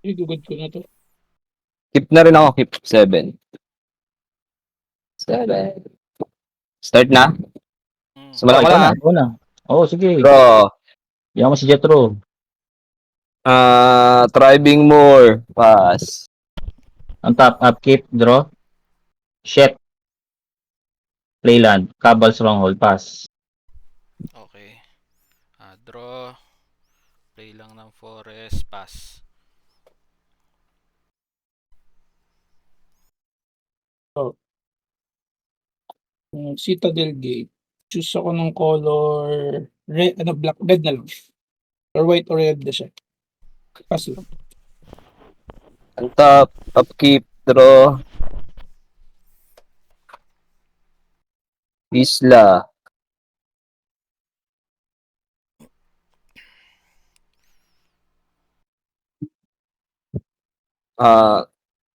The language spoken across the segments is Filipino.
Igugod ko na to. Keep na rin ako, keep 7. 7. Start na? Simulan ko ikaw lang na, ah. ikaw na. Oo, sige. Draw. Yan mo si Jetro. Thriving more. Pass. Ang top, upkeep, draw. Shet. Playland. Cabal Stronghold, pass. Okay. Draw. Play lang ng forest. Pass. Citadel Gate. Choose ako ng color red, black, red na lang. Or white or red na siya. Pass lang. Ang top, upkeep, draw. Isla.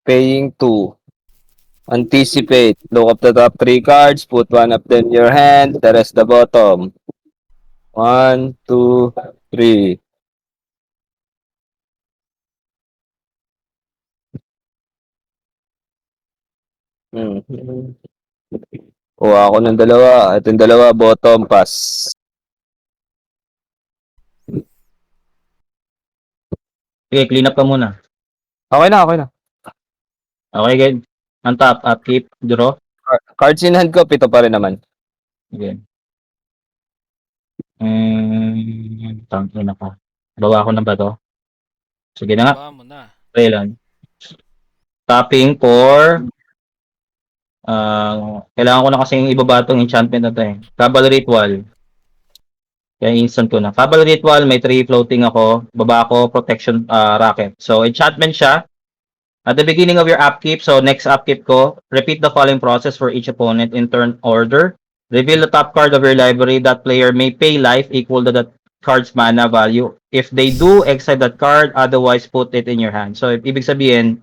Paying 2. Anticipate. Look up the top 3 cards. Put one of them in your hand. The rest the bottom. 1, 2, 3. Kuha ako ng dalawa. Ito yung dalawa. Bottom, pass. Sige, clean up ka muna. Okay na, okay na. Okay, good. Ang top, upkeep, draw. Cards in hand ko, 7 pa rin naman. Sige. Tangin na ka. Bawa ko na ba to? Sige na nga. Baba mo na. Playland. Tapping for kailangan ko na kasing ibaba itong enchantment na to eh. Cabal Ritual. Kaya instant ko na. Cabal Ritual, may 3 floating ako. Baba ko, Protection Racket. So, enchantment siya. At the beginning of your upkeep, so next upkeep ko, repeat the following process for each opponent in turn order. Reveal the top card of your library. That player may pay life equal to that card's mana value. If they do, exile that card. Otherwise, put it in your hand. So, ibig sabihin,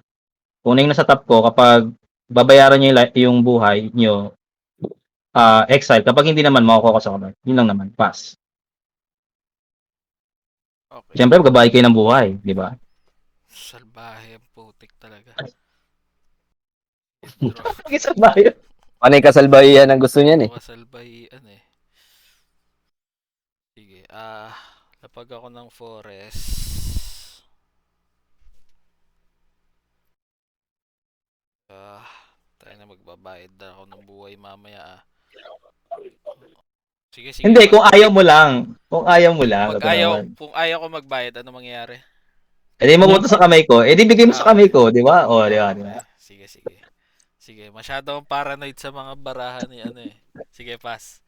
kung na nasa top ko, kapag babayaran nyo yung buhay nyo, exile. Kapag hindi naman, makukuha ko sa card. Yun lang naman. Pass. Okay. Siyempre, magbabayad kayo ng buhay. Di ba? Salbahe ang putik talaga. Isa ba yun? Panay kasalbahiyan ang gusto niyan eh. Kasalbahian eh. Sige. Lapag ako ng forest. Tayo na magbabayad na ako ng buhay mamaya Sige, sige. Hindi, kung ayaw mo lang. Kung ayaw mo lang. Kung ayaw ko magbayad, ano mangyayari? Eh, di mabuto sa kamay ko. Eh, di bigay mo sa kamay ko, di ba? O, di ba? Okay. Sige, sige. Sige, masyado akong paranoid sa mga barahan ni ano eh. Sige, pass.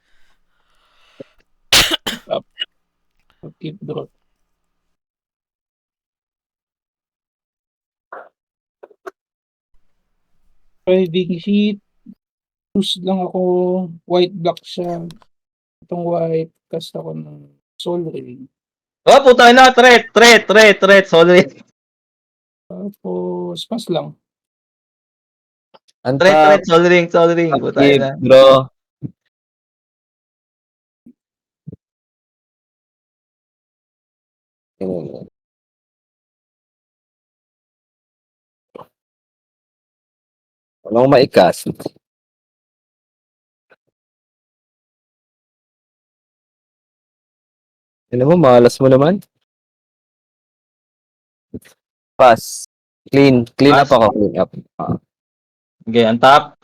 Keep draw. Pwedeng sheet. Choose lang ako. White black siya. Itong white. Cast ako ng Soul Ring. Oh, puta na. Threat. Sorry. Tapos, pass lang. Ang Threat. top, Soul ring. Puta upkeep, na. draw. Anong maikas? Ano mo, malas mo naman? Pass. Clean Pass. up ako, clean up. Okay, ang top.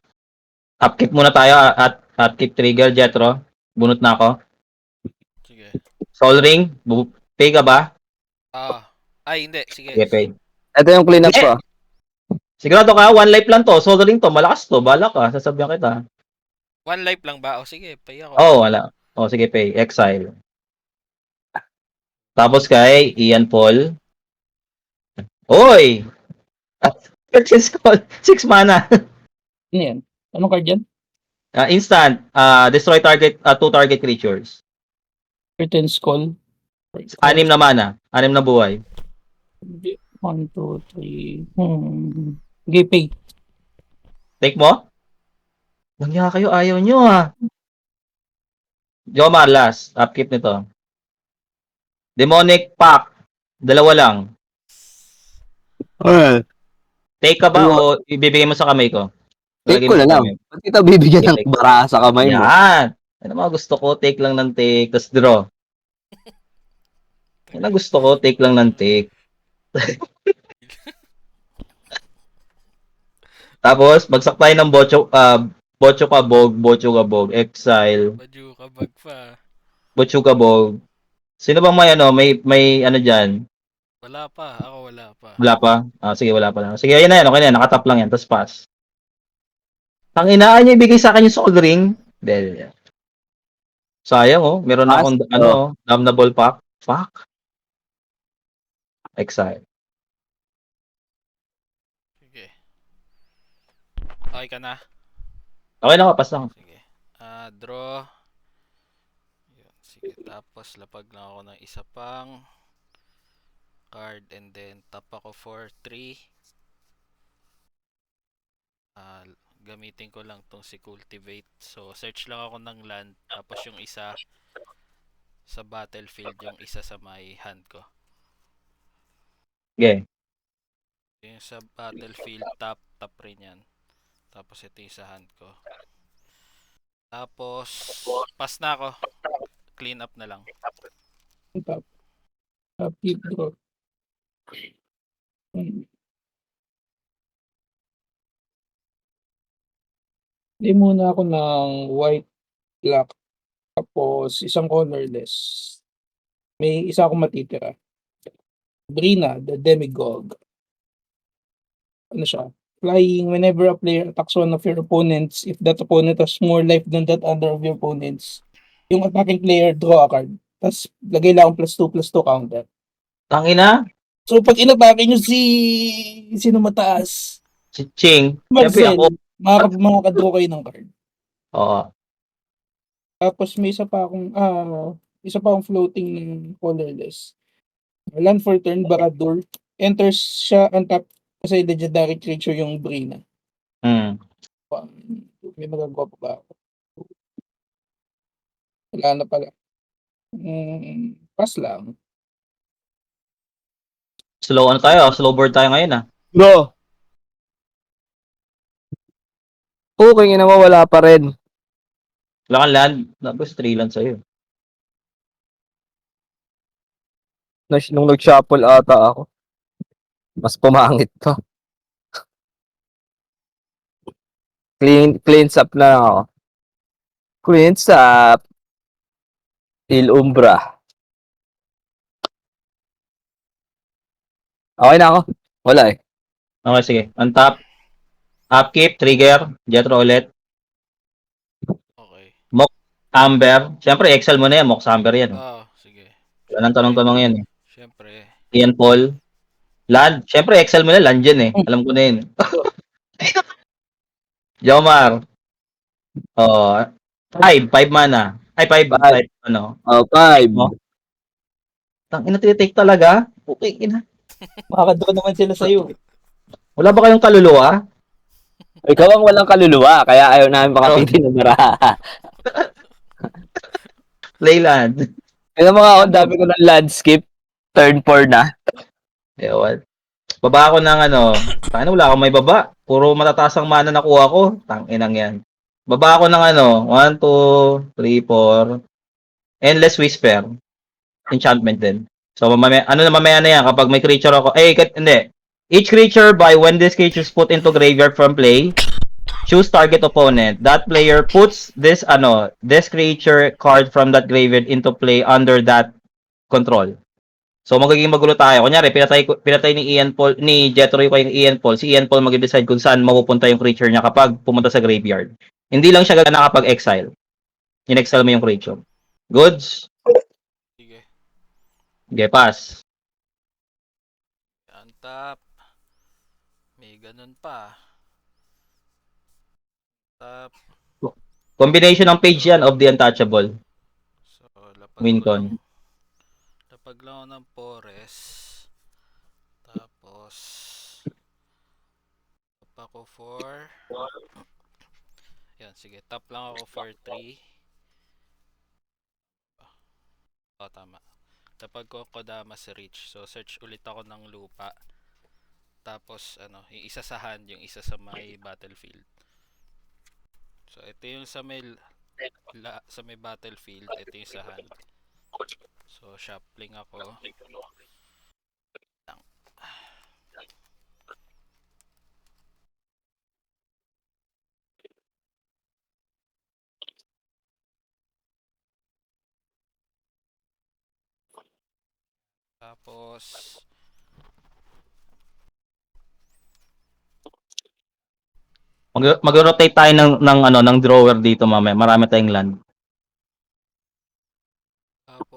Upkeep muna tayo at upkeep trigger, Jetro. Bunot na ako. Sige. Soul ring. Pay ka ba? Ay, hindi. Sige. Okay, pay. Ito yung clean up Hindi. ko. Sigurado ka, 1 life lang to. Soul ring to. Malakas to. Bala ka. Sasabihan kita. 1 life lang ba? O sige, pay ako. Oh, wala. Oh, sige, pay. Exile. Tapos kay Ian Paul. Oy! 6 mana. Ano yan? Anong card yan? Instant. Destroy target, 2 target creatures. Curtain Skull. 6 na mana. 6 na buhay. 1, 2, 3. Okay, pay. Take mo? Langya kayo, ayaw nyo Jomar, last. Upkeep nito. Demonic Pack. 2 lang. Alright. Take ka ba o ibibigay mo sa kamay ko? Take Lalagay ko mo na sa lang. kamay. Ba't kita bibigyan ng Take. bara sa kamay mo? Yan. Ano mga gusto ko, take lang ng take, tapos draw. Yan ang gusto ko, take lang ng take. Tapos, bagsak tayo ng Bocho Kabog, Exile, Badyo kabag pa. Bocho Kabog. Sino bang may ano dyan? Wala pa. Ako wala pa. Wala pa? Ah, sige, wala pa lang. Sige, ayun na yan, okay na yan, nakatap lang yan, tapos pass. Ang inaan niya ibigay sa akin yung soul ring. Del. Sayang oh, meron na Pass, akong damnable pack. Fuck. Exile. Sige. Okay ka na? Okay na, pass lang. Sige. Draw. Yun. Sige. Tapos lapag lang ako ng isa pang card and then tap ako for 3. Gamitin ko lang tong si Cultivate. So, search lang ako ng land. Tapos yung isa sa battlefield, yung isa sa my hand ko. Okay. Yung sa battlefield, tap rin yan. Tapos ito yung sa hand ko. Tapos, pass na ako. Clean up na lang. Tap. Tap, hit, draw. Hindi muna ako ng white, black, tapos isang colorless. May isa akong matitira. Brina, the Demigod. Ano siya? Flying whenever a player attacks one of your opponents, if that opponent has more life than that other of your opponents, yung attacking player, draw a card. Tapos, lagay lang akong +2/+2 counter. Tangina, So, pag inatake nyo sino mataas? si Ching. Siyempre Marcel, ako. makakadraw kayo ng card. Oo. Tapos may isa pa akong floating ng colorless. Land for turn, Baradur. Enters siya on top kasi legendary creature yung Brina. Hmm. May magagawa pa ba ako? Wala na pala. Pass lang. Slow tayo, slow board tayo ngayon ah. Bro. Okay, nga naman wala pa rin. Wala kang land, tapos 3 land sa'yo. Nung nag-shuffle ata ako. Mas pumangit pa. Cleans up na ako. Cleans up. Il Umbra. Okay na ako. Wala eh. Okay, sige. Untap. Upkeep, trigger, Jetro ulit. Okay. Amber. Siyempre, Excel mo na yan. Mox Amber yan. Sige. Wala nang tanong-tanong yan eh. Siyempre. Ian Paul. Land. Siyempre, Excel mo na. Land yan eh. Alam ko na yun. Jomar. Oh. 5 mana. Ay, 5. Five. Ano? 5. Mo. Tangina, tinitake talaga. Okay, ina. Makakadraw naman sila sa'yo. Wala ba kayong kaluluwa? Ikaw ang walang kaluluwa, kaya ayaw namin makapiti ng maraha. Playland. Kaya mga ako, dami ko ng landscape. Turn 4 na. Ewan. Baba ako ng ano. Tangina, wala akong may baba. Puro matataas ang mana nakuha ko. Tanginang yan. Baba ako ng ano. 1, 2, 3, 4. Endless Whisper. Enchantment din. So, mamaya na yan kapag may creature ako. Hindi. Each creature when this creature is put into graveyard from play, choose target opponent. That player puts this creature card from that graveyard into play under that control. So magiging magulo tayo. Kunyari, pinatay ni Jetro yung Ian Paul. Si Ian Paul mag-decide kung saan mapupunta yung creature niya kapag pumunta sa graveyard. Hindi lang siya gagana kapag exile. In-exile mo yung creature. Goods? Sige. Okay, pass. Untap. May ganun pa. Tap. Combination ng page yan of the untouchable. So, Wincon. lapag lang ako ng forest. Tapos, tap ako for... Yan, sige. Tap lang ako for 3. Tama. Tapag ko Kodama si Reach. So, search ulit ako ng lupa. tapos yung isa sa hand, yung isa sa may battlefield. So ito yung sa may sa may battlefield, ito yung sa hand. So shuffling ako. Tapos Mag-rotate tayo ng drawer dito mamaya. Marami tayong land.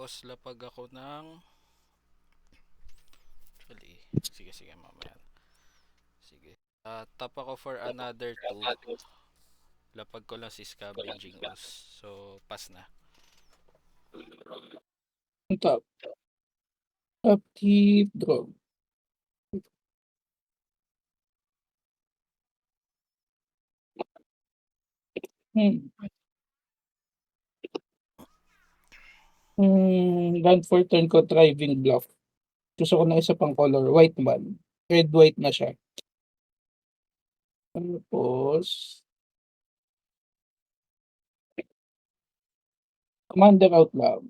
tapos lapag ako ng actually, sige mamaya. Sige. Tap ako for another 2. Lapag ko lang si Scavenging Ooze. So pass na. Top. Upkeep, draw. Land for turn ko, Thriving Bluff. Gusto ko na isa pang color, white man. Red-white na siya. Tapos, Commander Outlaw.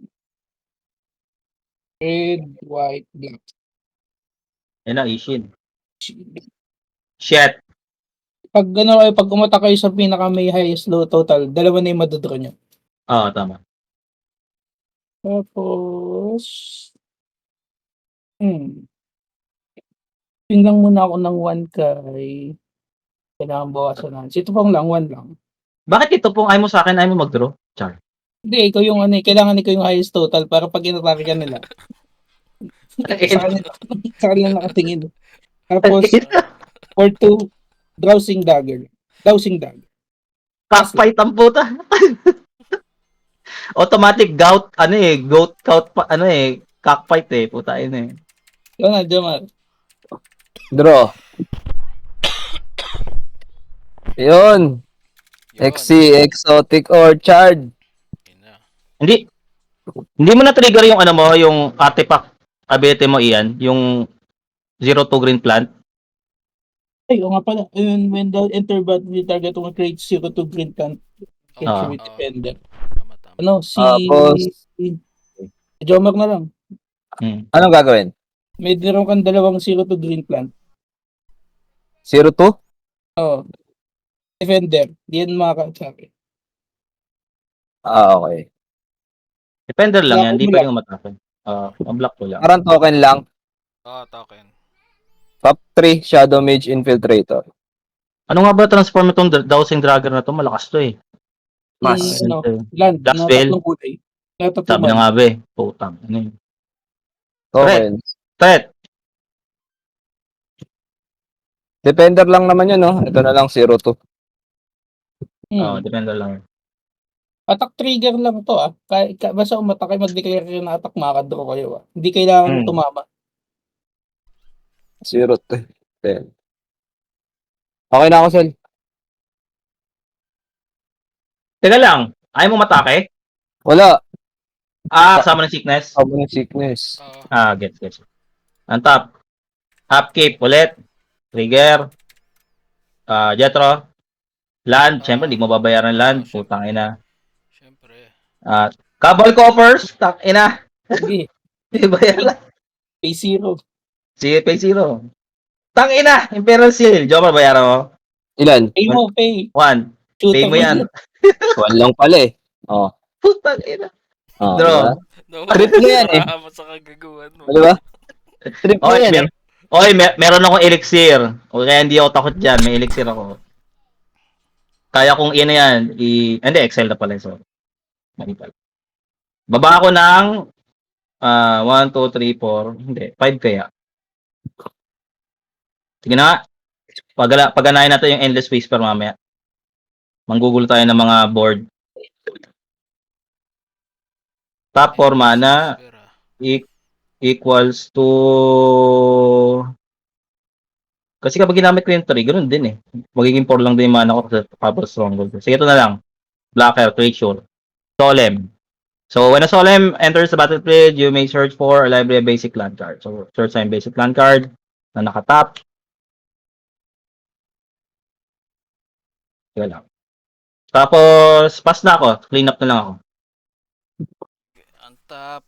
Red, white, black. Yan lang, Ishin. Shit. Pag pag umata kayo sa pinaka may highest low total, dalawa na yung madodraw nyo. Oo, tama. Tapos, tingnan muna ako ng 1 kay kailangan bawasan na. Ito pang lang, 1 lang. Bakit ito pong ayaw mo sa akin, ayaw mo mag-draw? Char. Hindi, ikaw yung kailangan ikaw yung highest total para pag inatake ka nila. sa kanila nakatingin. Tapos, for 2, Dowsing Dagger. Cockfight ang puta. Automatic gout, goat count, cockfight puta yun Yun na, Jamar. Draw. Yun. XC, Exotic Orchard. Yun na. Hindi mo na trigger yung yung artifact ability mo iyan, yung 0-2 green plant. Ay, o nga pala. When the enter battle, the target will create 0 to green plant. Ah. With defender. Tama. Si Tapos, Jomar na lang. anong gagawin? May meron kang dalawang 0 to green plant. 0-2? Oo. Defender. Di yan makaka-attack. Okay. Defender lang yan, Block hindi mo pwedeng umatake. Mablock ko lang. Parang token lang. Token. Top 3, Shadow Mage Infiltrator. Ano nga ba transform itong Dowsing Dragon na to? Malakas to Mas. Land. Gas Na spell. tatlong kulay. Na tatlong Sabi na nga ba putang. Token. Threat. Defender lang naman yun, no? Ito na lang, 0-2. Defender lang. Attack trigger lang to basta umatake, mag-declare kayo na attack, makadraw kayo Hindi kailangan tumama. 0-2. Okay na ako, Sel. Teka lang, ayaw mo matake? Wala. Kasama ng sickness? Ako ng sickness. Gets. On top. Half cape ulit. Trigger. Jetro. Land. Siyempre, hindi mo babayaran land. Putang ina. Siyempre. Cabal Coffers. Tak ina. Sige. Hindi bayaran. Pay 0. Sige, pay 0. Tang ina. Imperial Seal. Jomar, bayaran mo. Ilan? Pay mo, pay. 1. Pay mo yan. 1 lang pala Oh. Putang ina. Diba? Draw. Trip mo yan Marama sa kagagawan mo. Diba? Trip mo yan Meron akong elixir. O kaya hindi ako takot dyan. May elixir ako. Kaya kong yan. Hindi, Excel na pala. So, mali pala. Baba ako ng 1, 2, 3, 4. Hindi, 5 kaya. Sige na. Paganahin natin yung Endless Whisper mamaya. Manggugulo tayo ng mga board. Top 4 mana equals to... Kasi kapag ginamit ko yung 3, ganoon din Magiging 4 lang din yung mana ko sa Power Stronghold. Sige, ito na lang. Blacker, Treasure. Solemn. So, when a Solemn enters the battlefield, you may search for a library of basic land card. So, search sa basic land card na nakatap. Sige lang. Tapos, pass na ako. Clean up na lang ako. On top.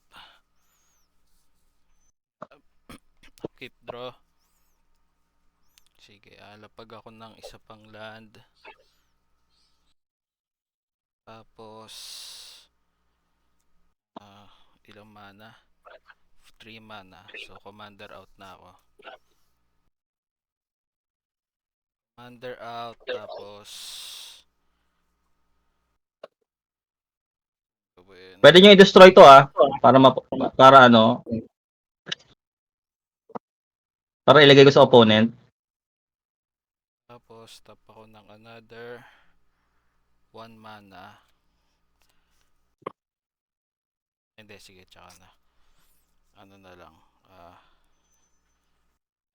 Keep draw. Sige, alapag ako ng isa pang land. Tapos, ilang mana? 3 mana. So, commander out na ako. Commander out, tapos... Pwede nyo i-destroy to para ano, para ilagay ko sa opponent. Tapos, tap ako ng another 1 mana. Hindi, sige, tsaka na. Ano na lang.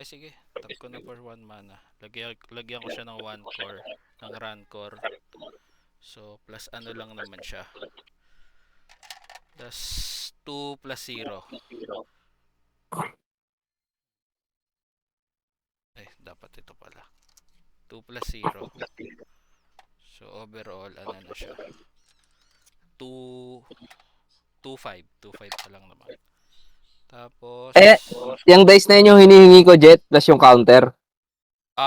Sige, tap ko na for 1 mana. Lagyan ko siya ng 1 core, ng Rancor. So, plus ano lang naman siya. Plus 2 plus 0. Dapat ito pala. 2 plus 0. So, overall, ano na siya? 2-5. 2-5 pa lang naman. Tapos... Yung dice na yun yung hinihingi ko, Jet, plus yung counter.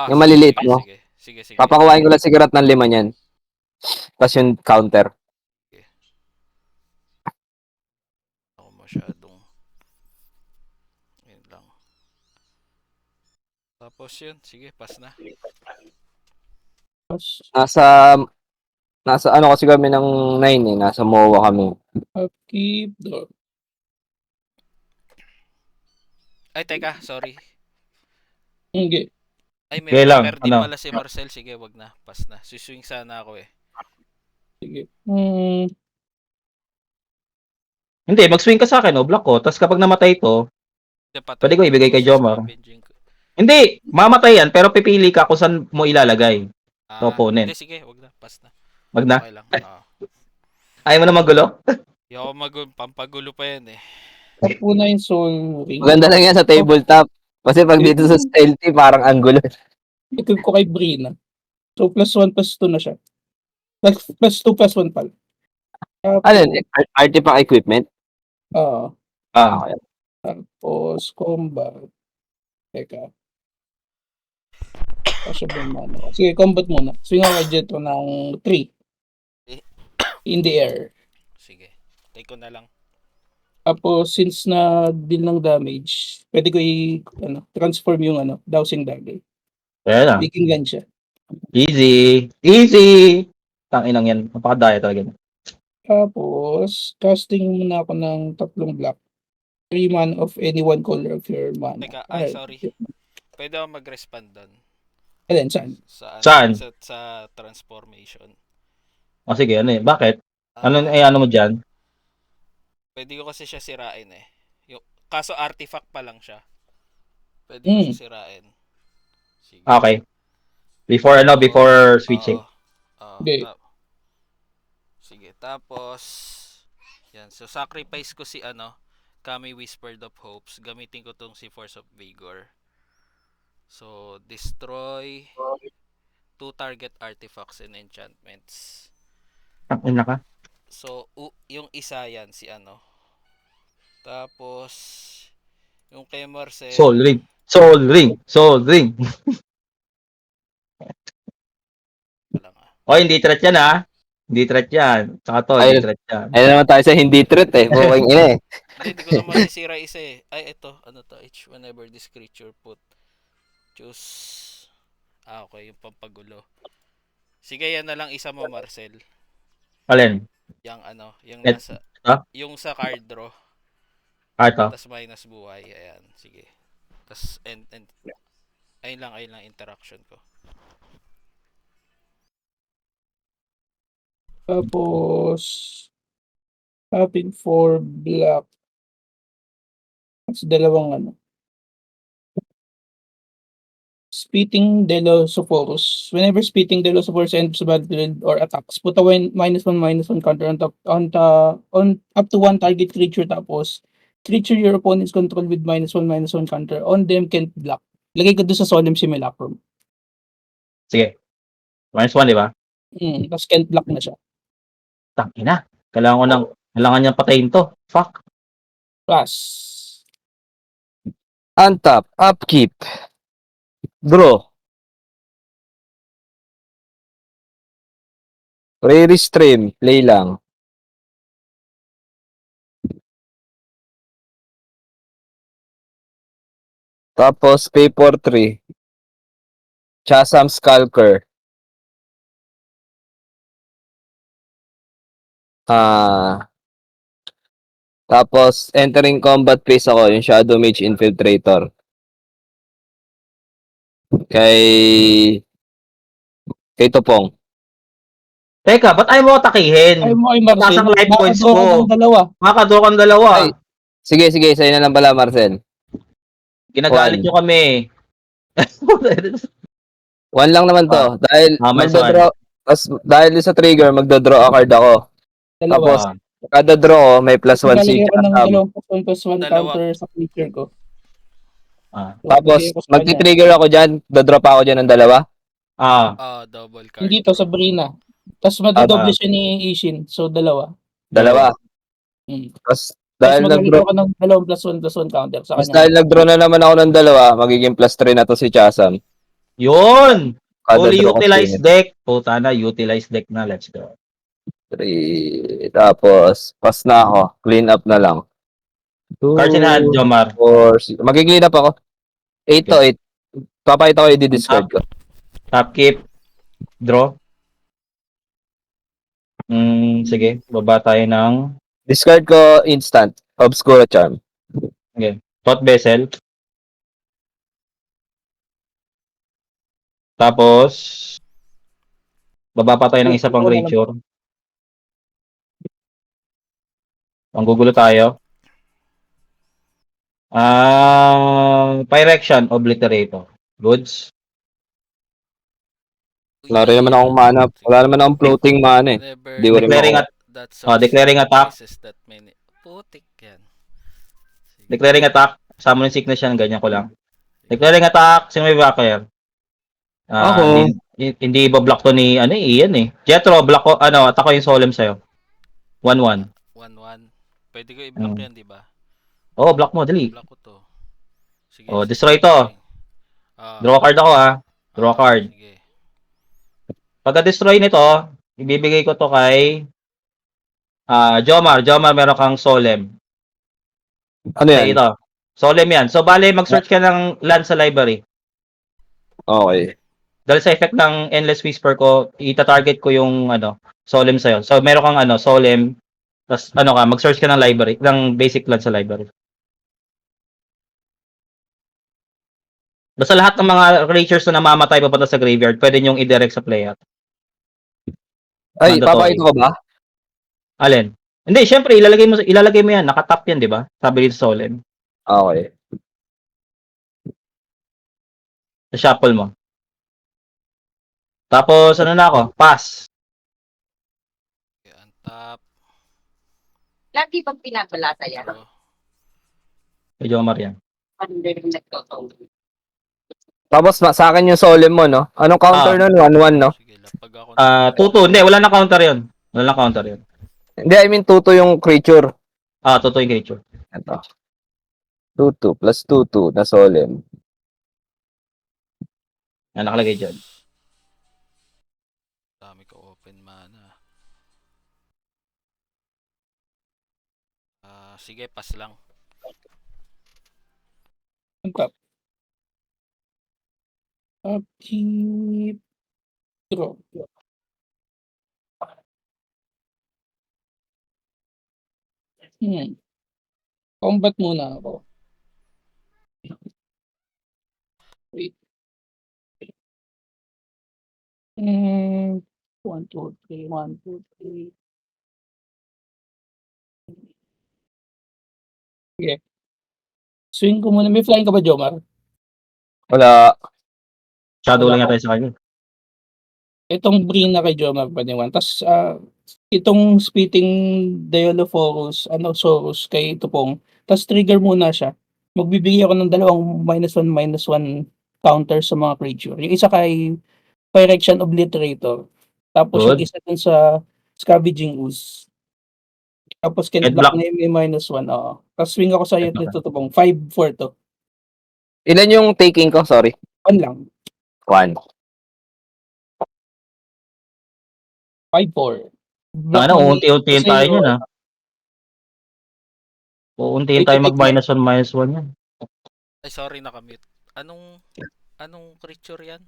Yung maliliit sige, mo. Sige. Papakuhain ko lang sigarat ng 5 niyan. Plus yung counter. Ako masyadong... Yun lang. Tapos yun, sige, pass na. Nasa ano kasi kami ng 9 eh. Nasa MOA kami. Keep draw. Ay, teka, sorry. Hindi. Ay, may Okay lang, blocker din ano? pala si Marcel. Sige, wag na. Pass na. Suswing sana ako eh. Sige. Hindi, mag-swing ka sa akin, block ko. Tapos kapag namatay to, pwede ko ibigay kay Jomar. Hindi, mamatay yan, pero pipili ka kung saan mo ilalagay. Opponent. Hindi, sige, wag na. Pass na. Wag na? Okay lang. Ayaw mo na magulo? Hindi ako pampagulo pa yan eh. Tap po na yung Soul Ring. Maganda lang yan sa tabletop. Kasi pag dito sa stealthy, parang angulo. Ito ko kay Brina. So, plus 1 plus 2 na siya. Plus 2 plus 1 pala. Ano yun? Artifact equipment? Okay. Okay. Tapos, combat. Teka. Kasi ba yung mana? Sige, combat muna. Swing ako kay Jetro ng 3. In the air. Sige. Take ko na lang. Tapos, since na deal ng damage, pwede ko transform yung dowsing dagger. Kaya lang. Making gun siya. Easy. Easy! Tanginang yan. Napakadaya talaga. Tapos, casting muna ako ng 3 block. 3 man of any one color of your mana. Teka, Alright. sorry. Pwede ako mag-respond doon. Alin, saan? Saan? Sa transformation. O sige, ano yun? Bakit? Ano mo dyan? Pwede ko kasi siya sirain eh. Kaso artifact pa lang siya. Pwede ko siya sirain. Sige. Okay. Before switching. Okay. Sige, tapos yan. So sacrifice ko si Kami Whispered of Hopes. Gamitin ko tong si Force of Vigor. So destroy 2 target artifacts and enchantments. Ina ka? So yung isa yan si Tapos yung kay Marcel. Soul Ring. Hindi threat yan Hindi threat yan. Saka to, hindi threat yan. Ayun naman tayo sa hindi threat eh. Buking ina eh. Hindi ko naman masisira isa eh. Ay, ito. Ano to? Each whenever this creature choose... okay. Yung pampagulo. Sige, yan na lang isa mo, Marcel. Alin? Yung yung Et, nasa... ito? Yung sa card draw. Ito. Tapos minus buhay. Ayan. Sige. Tapos, ayun lang interaction ko. Tapos, tapping for black. That's dalawang Spitting Delosophorus. Whenever Spitting Delosophorus enters the battlefield or attacks, put a -1/-1 counter up to 1 target creature, tapos creature your opponents control with -1/-1 counter on them can't block. Lagay ko doon sa Solemn Simulacrum. Sige. -1, di ba? Tapos can't block na siya. Tangina. Kailangan niyang patayin to. Fuck. Pass. Untap, upkeep. Draw. Re-restream, play lang. Tapos, pay for 3. Chasam Skulker. Tapos, entering combat phase ako, yung Shadow Mage Infiltrator. Kay Topong. Teka, ba't ayaw mo Ay atakihin? mo kay Marcel, Mataas ang life points makadraw ka ko. ng dalawa. Makakadraw kang dalawa. Ay. Sige, sa'yo na lang pala, Marcel. Ginagalit One. nyo kami. 1 lang naman to. Dahil minus magdodraw, dahil sa trigger, magdodraw a card ako. Dalawa. Tapos, kada draw ko, may plus 1 si Maglalagay ako ng Chasam. 2+1 Dalawa. counter sa creature ko. Ah. So, Tapos, bigay ko sa kanya. magti-trigger ako dyan, dodraw pa ako dyan ng dalawa. Double card. Hindi to, sa Brina. Tapos madadoble siya ni Ishin. So, dalawa. Dalawa. Hmm. Tapos, Tapos dahil maglalagay nag-draw, ako ng 2+1+1 counter sa tapos kanya. dahil nag-draw na naman ako ng dalawa, magiging plus 3 na to si Chasam. Yun! Kada Fully draw ko utilized deck. Puta na, utilized deck na. Let's go. 3. Tapos, pass na ako. Clean up na lang. 2, Cards in hand, Jomar. 4, magiging up ako. 8 to 8. Papakita ko i-discard ko. Top keep. Draw. Sige. Baba tayo ng Discard ko instant. Obscura Charm. Thought Vessel. Tapos, baba pa tayo ng isa pang creature. Manggugulo tayo. Pyrection, Obliterator. Goods. Wala rin naman akong mana. Wala naman akong floating mana eh. Never Di ko rin Declaring mako- declaring attack. That many. Putik yan. Sige. Declaring attack. Summon sickness yan, ganyan ko lang. Declaring attack, sino may backer? Ako. Hindi iba-block to ni, Ian eh. Jetro, block ko, attack ko yung Solemn sa'yo. 1-1. 1-1. Pwede ko i-block yan, di ba? Oh, block mo, dali. Block ko to. Sige. Oh, destroy to. Draw card ako Draw card. Sige. Pagka-destroy nito, ibibigay ko to kay Jomar. Jomar, meron kang Solemn. Ano yan? Ito. Solemn yan. So, bale, mag-search ka ng land sa library. Okay. Dahil sa effect ng Endless Whisper ko, ita-target ko yung, Solemn sa'yo. So, meron kang, Solemn. Tapos, mag-search ka ng library, ng basic land sa library. Basta lahat ng mga creatures na namamatay papunta sa graveyard, pwede nyong i-direct sa player. Ay, Mandatory. papakita ko ba? Alin? Hindi, syempre, ilalagay mo yan. Nakatap yan, di ba? Sabi dito sa Solemn. Okay. Sa shuffle mo. Tapos, na ako? Pass. Okay, untap. Lagi bang pinabalata yan? Draw. Kay Jomar yan. Under yung nagtotoo. Tapos, sa akin yung Solemn mo, no? Anong counter nun? 1-1, no? Sige, lapag ako. 2-2. Hindi, wala na counter yun. Wala na counter yun. Hindi, I mean, 2-2 yung creature. 2-2 yung creature. Ito. 2-2 plus 2-2 na Solemn. Yan, nakalagay dyan. Dami ko open mana. Sige, pass lang. Untap. Upkeep. Draw. Combat muna ako. Wait. 1, 2, 3, 1, 2, 3. Sige. Swing ko muna. May flying ka ba, Jomar? Wala. Shadow Wala lang ko. yata sa kanya. Itong Brina kay Jomar pa ni Juan. Tapos, itong Spitting Diolophorus, Sorus kay Tupong. Tapos trigger muna siya. Magbibigay ako ng dalawang -1/-1 counter sa mga creature. Yung isa kay Pyrection Obliterator. Tapos yung Good. isa dun sa Scavenging Ooze. Tapos Head block block. na yung may -1, oo. Tapos swing ako sa'yo Head block. dito tubong, 5-4 to. Ilan yung taking ko? Sorry. 1 lang, 1. 5-4. Block Sana mo ni uunti-untiin tayo sa'yo, niyan, ah. Uuntiin tayo mag Wait, -1, -1 yan. Ay, sorry, nakamute. Anong creature yan?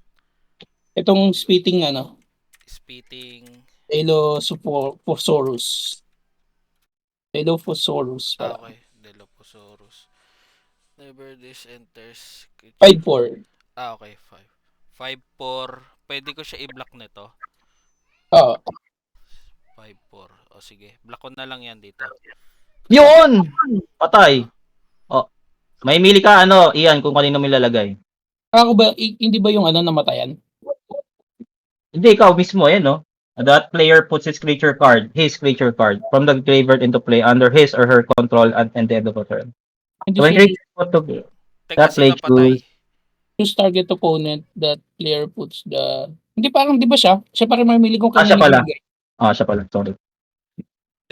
itong spitting ano, Spitting. Dilophosaurus. Dilophosaurus pala. Okay. Dilophosaurus. Never this enters. 5-4. Okay. 5-4. Pwede ko siya i-block nito. Oo. 5-4. O sige. Block ko na lang yan dito. Yun! Patay. Oh. May mili ka, Ian, kung kanino may lalagay. Ako ba, hindi ba yung namatayan? Hindi, ikaw mismo, yan, no? That player puts his creature card from the graveyard into play under his or her control at the end of the turn. Hindi So when siya creature put to Teka, That sino play patay? choose target opponent that player puts the... Hindi, parang di ba siya? Siya parang mamili kung siya kanino pala. ibigay. Siya pala, sorry.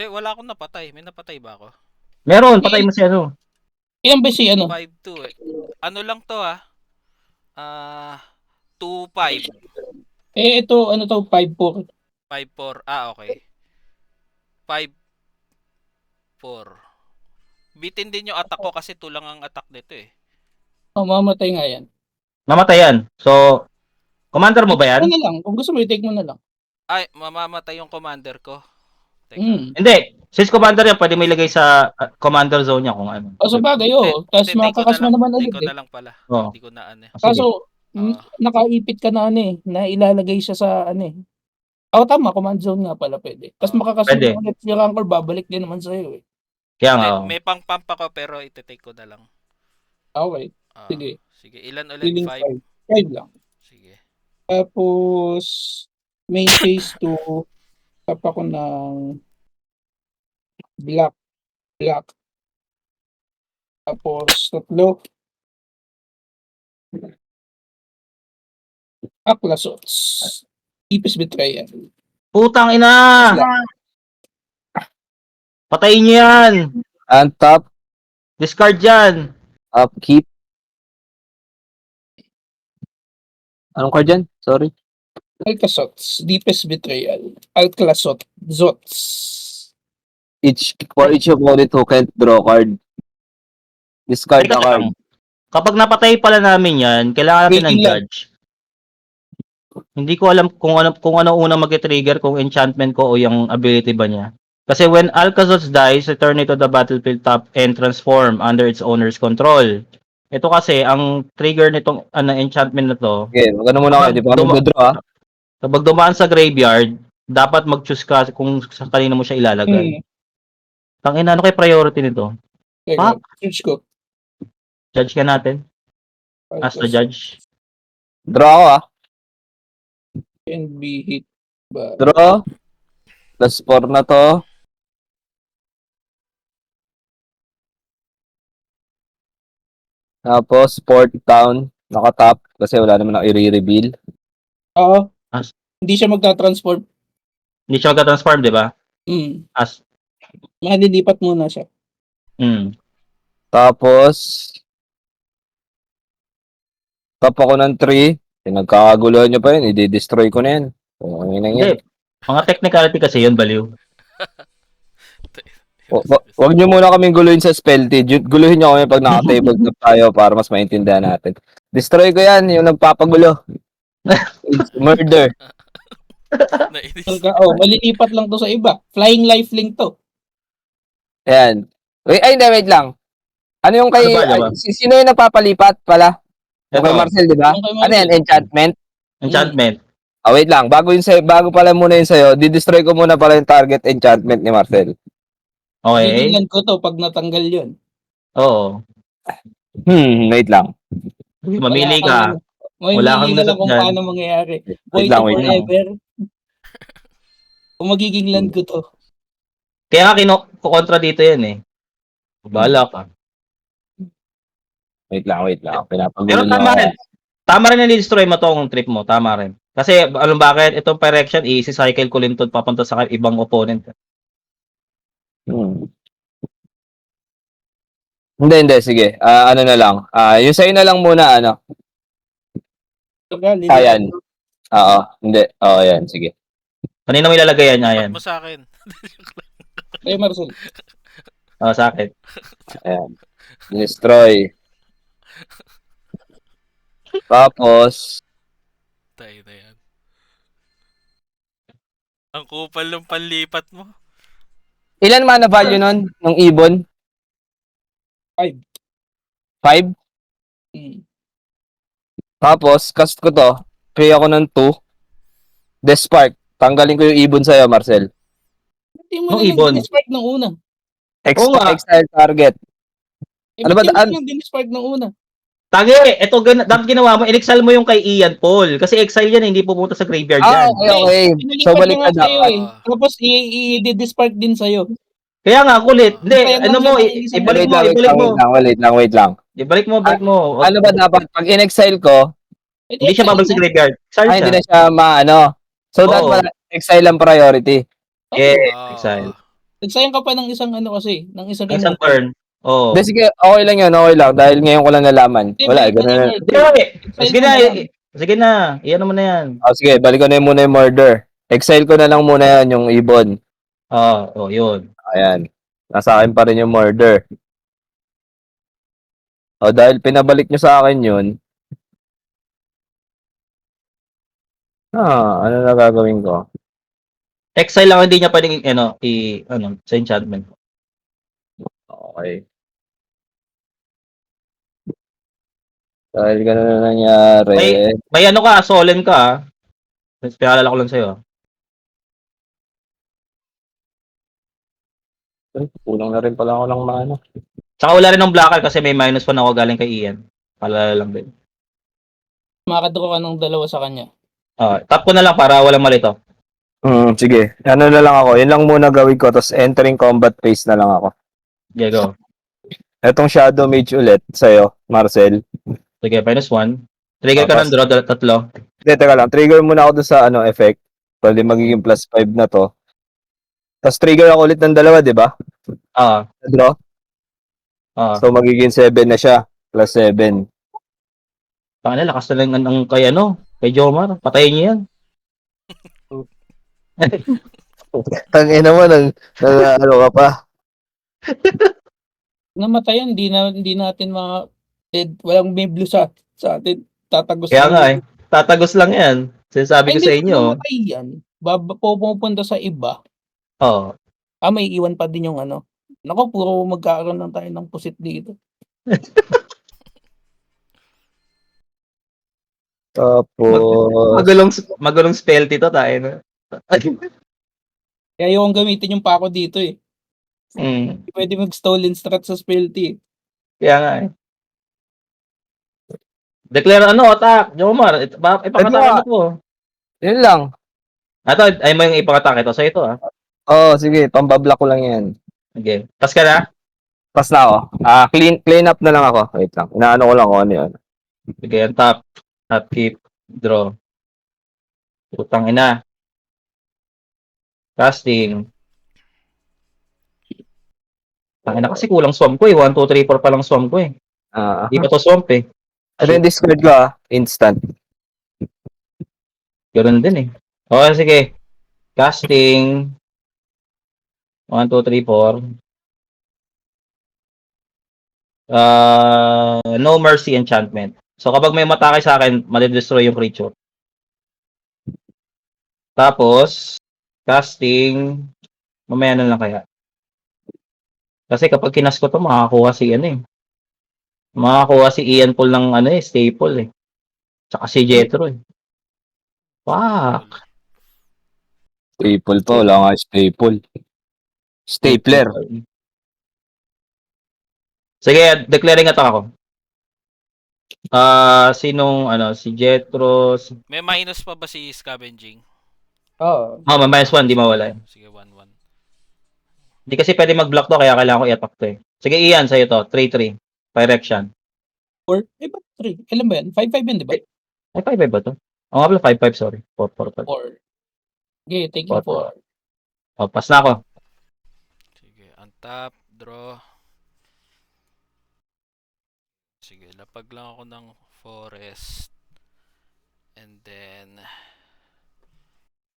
Wala akong napatay. May napatay ba ako? Meron, patay mo si ano. Ilan ba si 5-2 eh. Ano lang to 2-5. ito, 5-4. 5-4. Okay. 5-4. Bitin din yung attack ko kasi 2 lang ang attack nito eh. Mamatay nga yan. Mamatay yan. So, commander mo ba Take yan? mo na lang. Kung gusto mo, i-take mo na lang. Ay, mamamatay yung commander ko. Teka. Hindi. Since commander yan, pwede mo ilagay sa commander zone niya kung ano. O, sa bagay, Tapos makakas mo naman Take agad ko eh. na lang pala. Oo. Hindi ko na ano eh. Sige. Kaso, nakaipit ka na na ilalagay siya sa tama, command zone nga pala pwede. Tapos makakasunod Pwede. ulit yung rancor, babalik din naman sa'yo eh. Kaya nga. oh. May pang-pump ako pero iti-take ko na lang. Okay, Ah, sige. Sige, ilan ulit? Feeling 5? 5 lang. Sige. Tapos, main phase 2, tap ako ng black. Tapos, tatlo. Aklasots. Deepest Betrayal. Putang ina! Patayin niyo yan! Untap, Discard yan! upkeep. Anong card dyan? Sorry. Alcasots. Deepest Betrayal. Alclasot. Zots. For each opponent who can't draw card. Discard Teka a card. lang. Kapag napatay pala namin yan, kailangan natin ng Breaking lang. judge. Hindi ko alam kung ano unang mag-trigger, kung enchantment ko o yung ability ba niya. Kasi when Alcazots dies, return it to the battlefield top and transform under its owner's control. Ito kasi, ang trigger nitong enchantment na to, Okay, maganda muna kayo. Di ba mag-draw kapag dumaan sa graveyard, dapat mag-choose ka kung sa kanino mo siya ilalagay. Tangina, ano kay priority nito? Teka, search ko. Judge ka natin. As the judge. Draw ako Can be hit by... Draw. Plus 4 na to. Tapos, Port Town. Nakatap. Kasi wala naman ako i-reveal. Oo. As- Hindi siya magta-transform. Hindi siya magka-transform, di ba? As. Malilipat muna siya. Tapos, tap ako ng 3. Pinagkakaguluhan nyo pa yun. I-destroy ko na yan. Hindi. Mga technicality kasi yun, baliw. Huwag nyo muna kaming guluhin sa spell tea. Guluhin nyo kami pag naka-table top tayo para mas maintindihan natin. Destroy ko yan, yung nagpapagulo. It's murder. Nainis. Malilipat lang to sa iba. Flying lifelink to. Ayan. Hindi, wait lang. Ano yung kay... Ano ba? Sino yung nagpapalipat pala? Yung kay Ito, Marcel, di ba? Yung kay Ano Marcel. yan? Enchantment? enchantment. Wait lang. Bago pala muna yun sa'yo, di-destroy ko muna pala yung target enchantment ni Marcel. Okay. Gigilan ko to pag natanggal yun. Oo. Wait lang. Mamili ka. Wala kang Mamili ka lang kung nasaktan. paano mangyayari. Wait Void lang, to wait lang. forever. Kung magiging land ko to. Kaya nga kontra dito yan eh. Bahala ka. Wait lang. Pero Pinapagulo nyo tama ako. rin. Tama rin na destroy mo tong trip mo. Tama rin. Kasi, alam bakit? Itong Phyrexian, i-cycle ko rin to papunta sa ibang opponent. Hmm. Hindi, sige. Ano na lang. Yung sa'yo na lang muna, ano. Ayan. Oo, hindi. Oo, yan, sige. Kanina mo ilalagay yan, Ba't yan. mo sa akin? Kay Marcel. Sa akin. Ayan. Destroy. Tapos, Tayo na yan. Ang kupal ng panlipat mo. ilan mana value nun? Nung ibon? 5. 5? Hmm. Tapos, cast ko to. Pay ako ng 2. Despark. Tanggalin ko yung ibon sa'yo, Marcel. Hindi mo Nung na ibon. lang dinispark ng una. Oo nga. Exile target. Ano ba Ba't daan? hindi mo lang dinispark ng una? Tagi, ito dapat ginawa mo, in-exile mo yung kay Ian Paul. Kasi exile yan, hindi pupunta sa graveyard yan. Okay. So, Inilipat balik ko na nga sa'yo dapat. eh. Tapos i-dispark din sa'yo. Kaya nga, kulit. Hindi, Kaya ano nga mo, siya ng isang ibalik mo, Wait ibalik mo. Wait lang. Ibalik mo, balik mo. Ano ba dapat? Pag in-exile ko, Hindi siya babalik sa graveyard. Exile hindi siya. na siya maano. So, Oo. dapat exile ang priority. Yeah, Ah, exile. Nagsayang ka pa ng isang ano kasi, ng isang Isang removal. turn. Oo. Hindi, sige, okay lang yun, okay lang. Dahil ngayon ko lang nalaman. Hindi, Wala, balik mo na ganun yung na. Hindi, murder. sige na, sige na. Iyan mo na yan. Sige, balik ko na yun muna yung murder. Exile ko na lang muna yan, yung ibon. Yun. Ayan. Nasa akin pa rin yung murder. Dahil pinabalik nyo sa akin yun. Ano na gagawin ko? Exile lang, hindi niya pwedeng, sa enchantment. Okay. Dahil ganun na nangyari. May ano ka, Solen ka, ah. Pinalala ko lang sa'yo. Kulang na rin pala ako ng mana. Tsaka wala rin ng blocker kasi may -1 ako galing kay Ian. Palala lang din. Makadraw ka ng dalawa sa kanya. Tap ko na lang para walang malito. Sige. Ano na lang ako. Yun lang muna gawin ko. Tapos entering combat phase na lang ako. Okay, go. Etong Shadow Mage ulit sa'yo, Marcel. Sige, -1. Trigger ka ng draw, tatlo. Teka lang. Trigger muna ako dun sa effect. Pwede magiging +5 na to. Tapos trigger ako ulit ng dalawa, di ba? Draw. So magiging 7 na siya. +7. Paano, lakas na lang ng kay Jomar. Patayin niya yan. Tangina mo, ano ka pa. Namatayan, hindi natin walang may blue sa atin. Tatagos Kaya lang. nga tatagos lang yan. Sinasabi ko sa inyo. Namatay yan. Pupunta sa iba. May iwan pa din yung ano. Naku, puro magkakaroon lang tayo ng pusit dito. Tapos... Magulong spell dito tayo na. Kaya yung gamitin yung pako dito eh. Hindi pwede mag-stolen strat sa spell Kaya nga Declare attack, Jomar. Ipakatake mo. Yun lang. Ay mo yung ipakatake ito. Sa ito Sige. Pambablock ko lang yan. Okay. Pas ka na? Pas na ako. Clean up na lang ako. Wait lang. Inaano ko lang kung ano yun. Sige, tap, keep, draw. Putang ina. Casting. Tangina kasi kulang swamp ko 1, 2, 3, 4 pa lang swamp ko Hindi pa to swamp Ano yung discard ko Instant. Ganoon din Okay, sige. Casting. 1, 2, 3, 4. No Mercy enchantment. So kapag may matake sa akin, madidestroy yung creature. Tapos, casting, mamaya na lang kaya. Kasi kapag kinas ko to, makakuha si Makakuha si Ian Paul ng staple Tsaka si Jethro Fuck. Staple pa. Wala nga staple. Stapler. Sige, declaring attack ako. Si Jethro. May minus pa ba si scavenging? Oo. May -1, di mawala Sige, 1-1. Hindi kasi pwede mag-block to, kaya kailangan ko i-attack to Sige, Ian, sa'yo to. 3-3. Direction. Ba't 3? Ilan ba yan? 5-5 yan, di ba? Ay, 5 ba to? Oh, nga pala, 5-5, sorry. 4-4 pala. 4. Okay, taking 4. Oh, pass na ako. Sige, untap, draw. Sige, lapag lang ako ng forest. And then,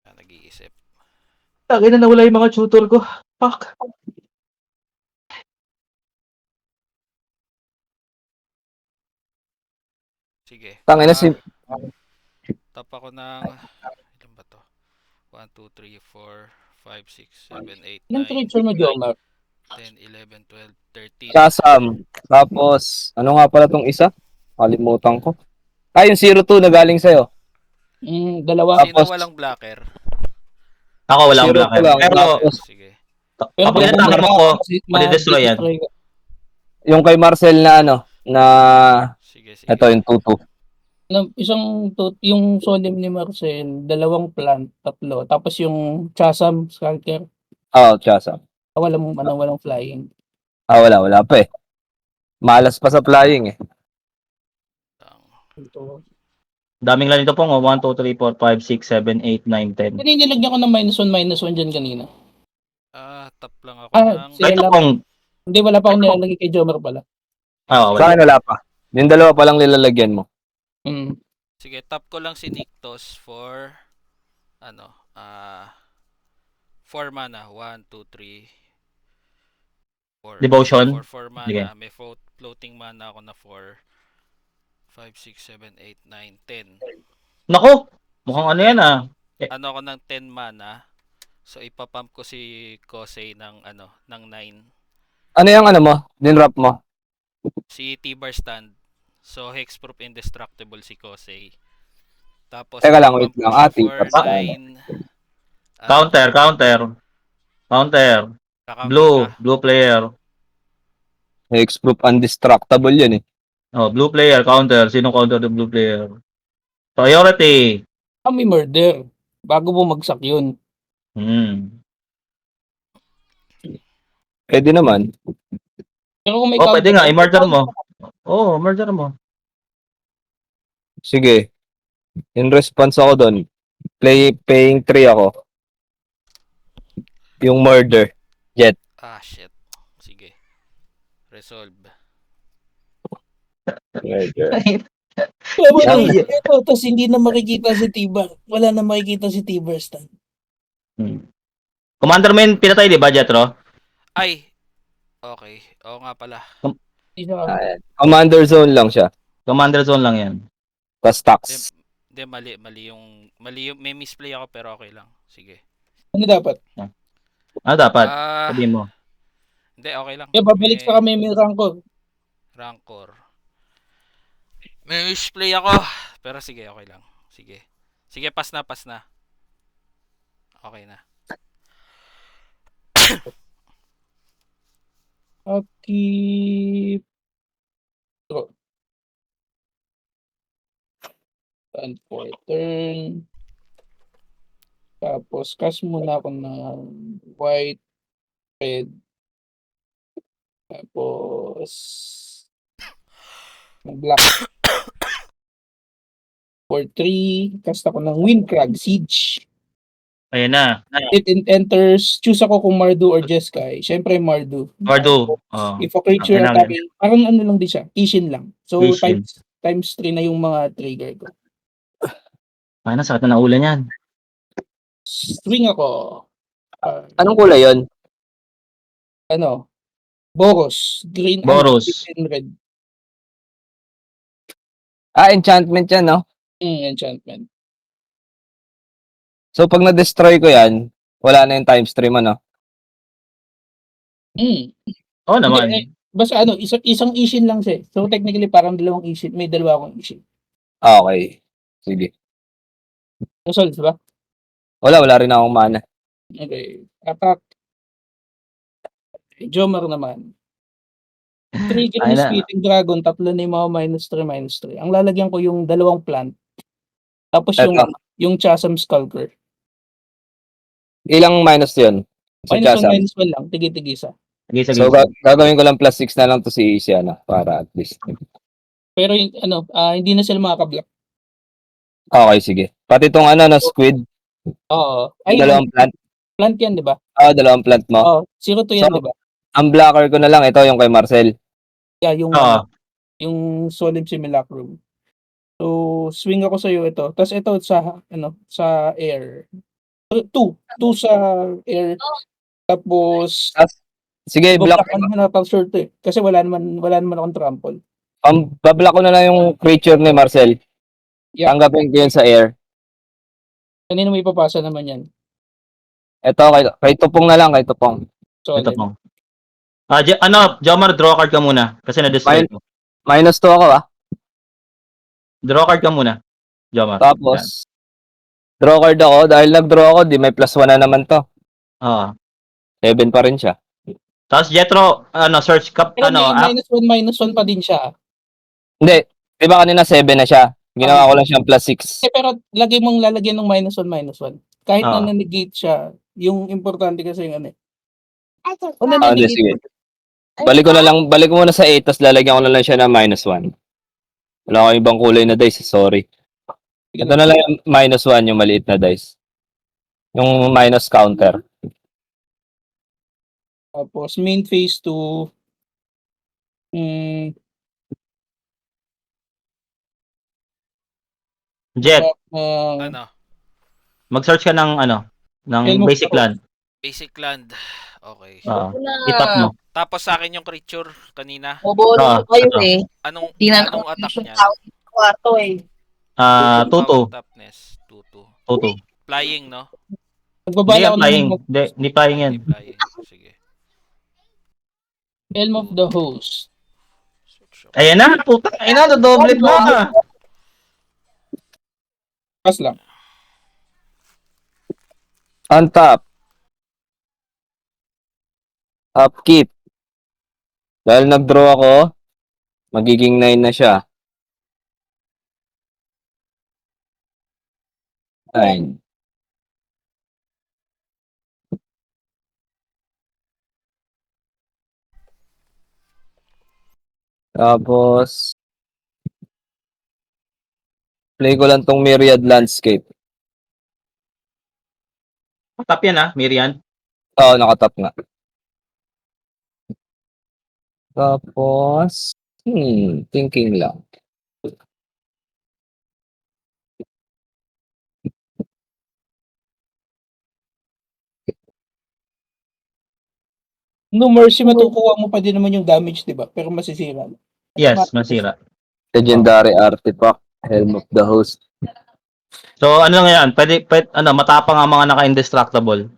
nag-iisip. Tangina na nawala yung mga tutor ko. Fuck. Sige. Tangina si Tap ako ng, ilan ba to? 1, 2, 3, 4, 5, 6, 7, 8, Ilang 9, creature mo, Jomar? 10, 11, 12, 13. Shazam. Tapos, ano nga pala tong isa? Kalimutan ko. Ah, yung 02 na galing sa'yo. Dalawa. Sino walang blocker? Ako wala akong 02 blocker. lang. Pero, Tapos, Sige. kapag inatake mo ko, madidestroy yan. yung kay Marcel na ano, na Sige, sige. ito yung 2-2. Yung Solemn ni Marcel, 2 plant, 3. Tapos yung Chasam, Skulker, Oh, Shazam. walang flying. Ah, wala pa eh. Malas pa sa flying eh. Ito. Daming lang ito pong. 1, 2, 3, 4, 5, 6, 7, 8, 9, 10. Kasi nilagyan ko ng -1 dyan kanina. Tap lang ako Ah, ng... sige. Ito pong. Hindi, wala pa akong nilalagay kay Jomar pala. Ah, Sa wala. akin wala pa. Yung dalawa pa lang nilalagyan mo. Sige, tap ko lang si Niktos for... Ano? 4 mana. 1, 2, 3, 4. Devotion? For 4 mana. Sige. May floating mana ako na 4. 5, 6, 7, 8, 9, 10. Nako! Mukhang ano yan ah. Ano ako ng 10 mana. So ipapump ko si Kosei ng ng 9. Ano yung ano mo? Dinrap mo? Si T-bar stand. So hexproof indestructible si Kosei. Tapos Teka lang, ipapump wait lang. ko siya Ati. for 9. Counter. Kakaunter Blue. ka. Blue player. Hexproof undestructible yun eh. Oh, blue player, counter. Sino counter the blue player? Priority. May murder. Bago bumagsak yun. Pwede naman. Pero kung may Oh, pwede nga. counter- I-murder mo. Oh, murder mo. Sige. In response ako doon, paying 3 ako. Yung murder. Shit. Sige. Resolve. Murder. Tapos hindi na makikita si T-bar. Wala na makikita si T-bar stand. Commander mo yun, pinatay, di ba, Jetro? Ay. Okay. Oo nga pala. Hindi siya Ayan. Commander zone lang siya. Commander zone lang yan. Tapos tax. Hindi, mali yung may misplay ako pero okay lang. Sige. ano dapat? Ano dapat? Sabihin mo. Hindi, okay lang. Kaya babalik sa kami may Rancor. Rancor. May misplay ako. Pero sige, okay lang. Sige. Sige, pass na. Okay na. Upkeep. Draw. And for turn. Tapos, cast muna ako ng white, red. Tapos, black. For 3, cast ako ng Windcrag, Siege. Ayun na. It enters, choose ako kung Mardu or Jeskai. Siyempre, Mardu. Mardu. Oh. If a creature Ang attacking, parang ano lang din siya, Ishin lang. So, Ishin. times 3 na yung mga trigger ko. Ay, sakit na ulan yan. Swing ako. Anong kulay yun? Boros. Green Boros. and red. Enchantment yan, no? Enchantment. So, pag na-destroy ko yan, wala na yung times 3 mo, no? Oo naman. Hindi, basta isang Ishin lang siya. So, technically, parang 2 Ishin. May 2 akong Ishin. Okay. Sige. Resolve, ba? Wala rin akong mana. Okay. Attack. Jomar naman. Trigger Ay ni na. Spitting Dragon, 3 na yung mga -3. Ang lalagyan ko yung 2 plant. Tapos yung Chasm Skulker. Ilang minus yun? Sa Chasm? -1 lang. Tigi-tigisa. Sige. So, gagawin ko lang +6 na lang to si Isiana para at least. Pero hindi na sila makaka-block. Okay, sige. Pati tong ano, na squid, Oo. Ay, dalawang plant. plant yan, di ba? Dalawang plant mo. Oo, 0-2 yan, So, di ba? ang blocker ko na lang, ito yung kay Marcel. Yeah, yung Oo. ano, yung Solemn Simulacrum. So, swing ako sa'yo ito. Tapos ito sa air. 2 sa air. Tapos, Sige, block. bablock mo na pang short eh. Kasi wala naman akong trample. Bablock ko na lang yung creature ni Marcel. Yeah. Tanggapin ko yun sa air. Kanina may papasa naman yan. Ito, kay Tupong na lang, kay Tupong. Ito Solemn. po. Jomar, draw card ka muna. Kasi na-destroy ko. -2 ako Draw card ka muna. Jomar. Yan. Tapos, draw card ako. Dahil nag-draw ako, di may +1 na naman to. Oo. 7 pa rin siya. Tapos Jetro, search cup, Pero may -1 pa din siya. Hindi. Di ba kanina 7 na siya? Ginawa ko lang siyang +6. Pero mong lalagyan ng -1. Kahit na Oo. na-negate siya, yung importante kasi yung ano eh. O Hindi, na-negate sige. mo. Balik ko muna sa 8, tapos lalagyan ko na lang siya ng -1. Wala akong ibang kulay na dice, sorry. Ito na lang yung -1, yung maliit na dice. Yung minus counter. Tapos main phase 2. Jet, Ano? mag-search ka ng Elmo basic Pro. land. Basic land. Okay. Oo. Itap mo. Tapos sa akin yung creature kanina. Bobono kayo ito. eh. Anong Tingnan anong ko attack yung niya? tao sa kwarto eh. Tuto. Power toughness. 2-2. Tuto. Flying, no? Hindi Nagbabala yan ako flying. ng Hindi flying yan. Hindi flying. Sige. Helm of the Host. Search ako. Ayan na, puta. Ayan na, doble na. Pass lang. Untap. Upkeep. Dahil nag-draw ako, magiging 9 na siya. 9. Tapos, play ko lang tong Myriad Landscape. Tap yan Miriam. Oo, nakatap nga. Tapos, thinking lang. No Mercy, matukuha mo pa din naman yung damage, di ba? Pero masisira. Yes, masira. Legendary Artifact, Helm of the Host. So, ano lang yan? Pwede matapang ang mga naka-indestructible.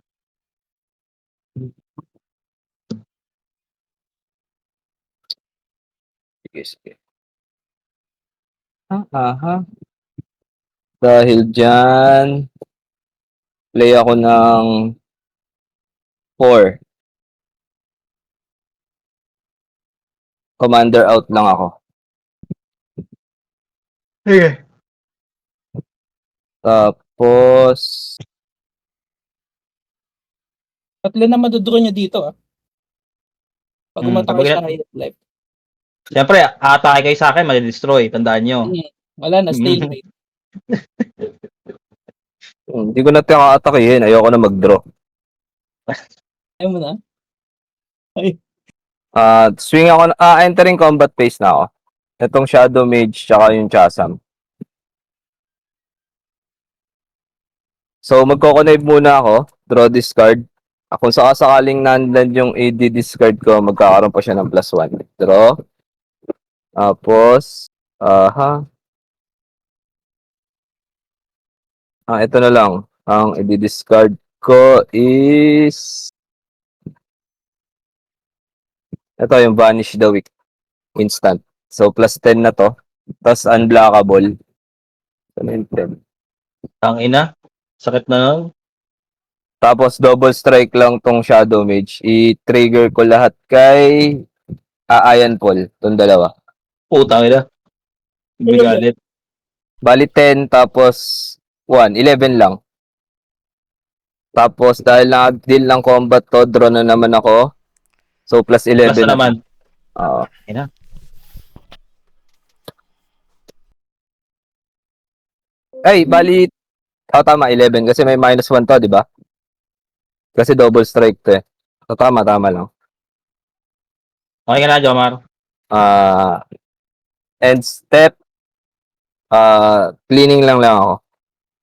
Sige. Dahil dyan, play ako ng 4. Commander out lang ako. Sige. Tapos, Tatlo na madodraw niya dito, ah. Pag umatake kapag- sa highest life. Siyempre, atake kayo sa akin, mali-destroy. Tandaan nyo. Wala na, stalemate. hindi ko na atake ayoko na mag-draw. Ayaw mo na? Swing ako entering combat phase na ako. Itong Shadow Mage tsaka yung Chasm. So, magko-connive muna ako. Draw discard. Kung sakasakaling nandyan yung AD discard ko, magkakaroon pa siya ng +1. Draw. Tapos, ito na lang. Ang i-discard ko is ito yung Vanish the Weak. Instant. So, +10 na to. Tapos, unblockable. Ano yung 10? Ang ina. Sakit na nun. Tapos, double strike lang tong Shadow Mage. I-trigger ko lahat kay Iron Paul. Itong dalawa. Putang ina. Bigalit. Bali 10, tapos 1. 11 lang. Tapos, dahil nag-deal ng combat to, draw na naman ako. So, +11 Plus na naman. Oo. Ina. Ay, bali, tama, 11 kasi may -1 to, di ba? Kasi double strike to eh. So, tama lang. Okay ka na, Jomar? Ah, end step, cleaning lang ako.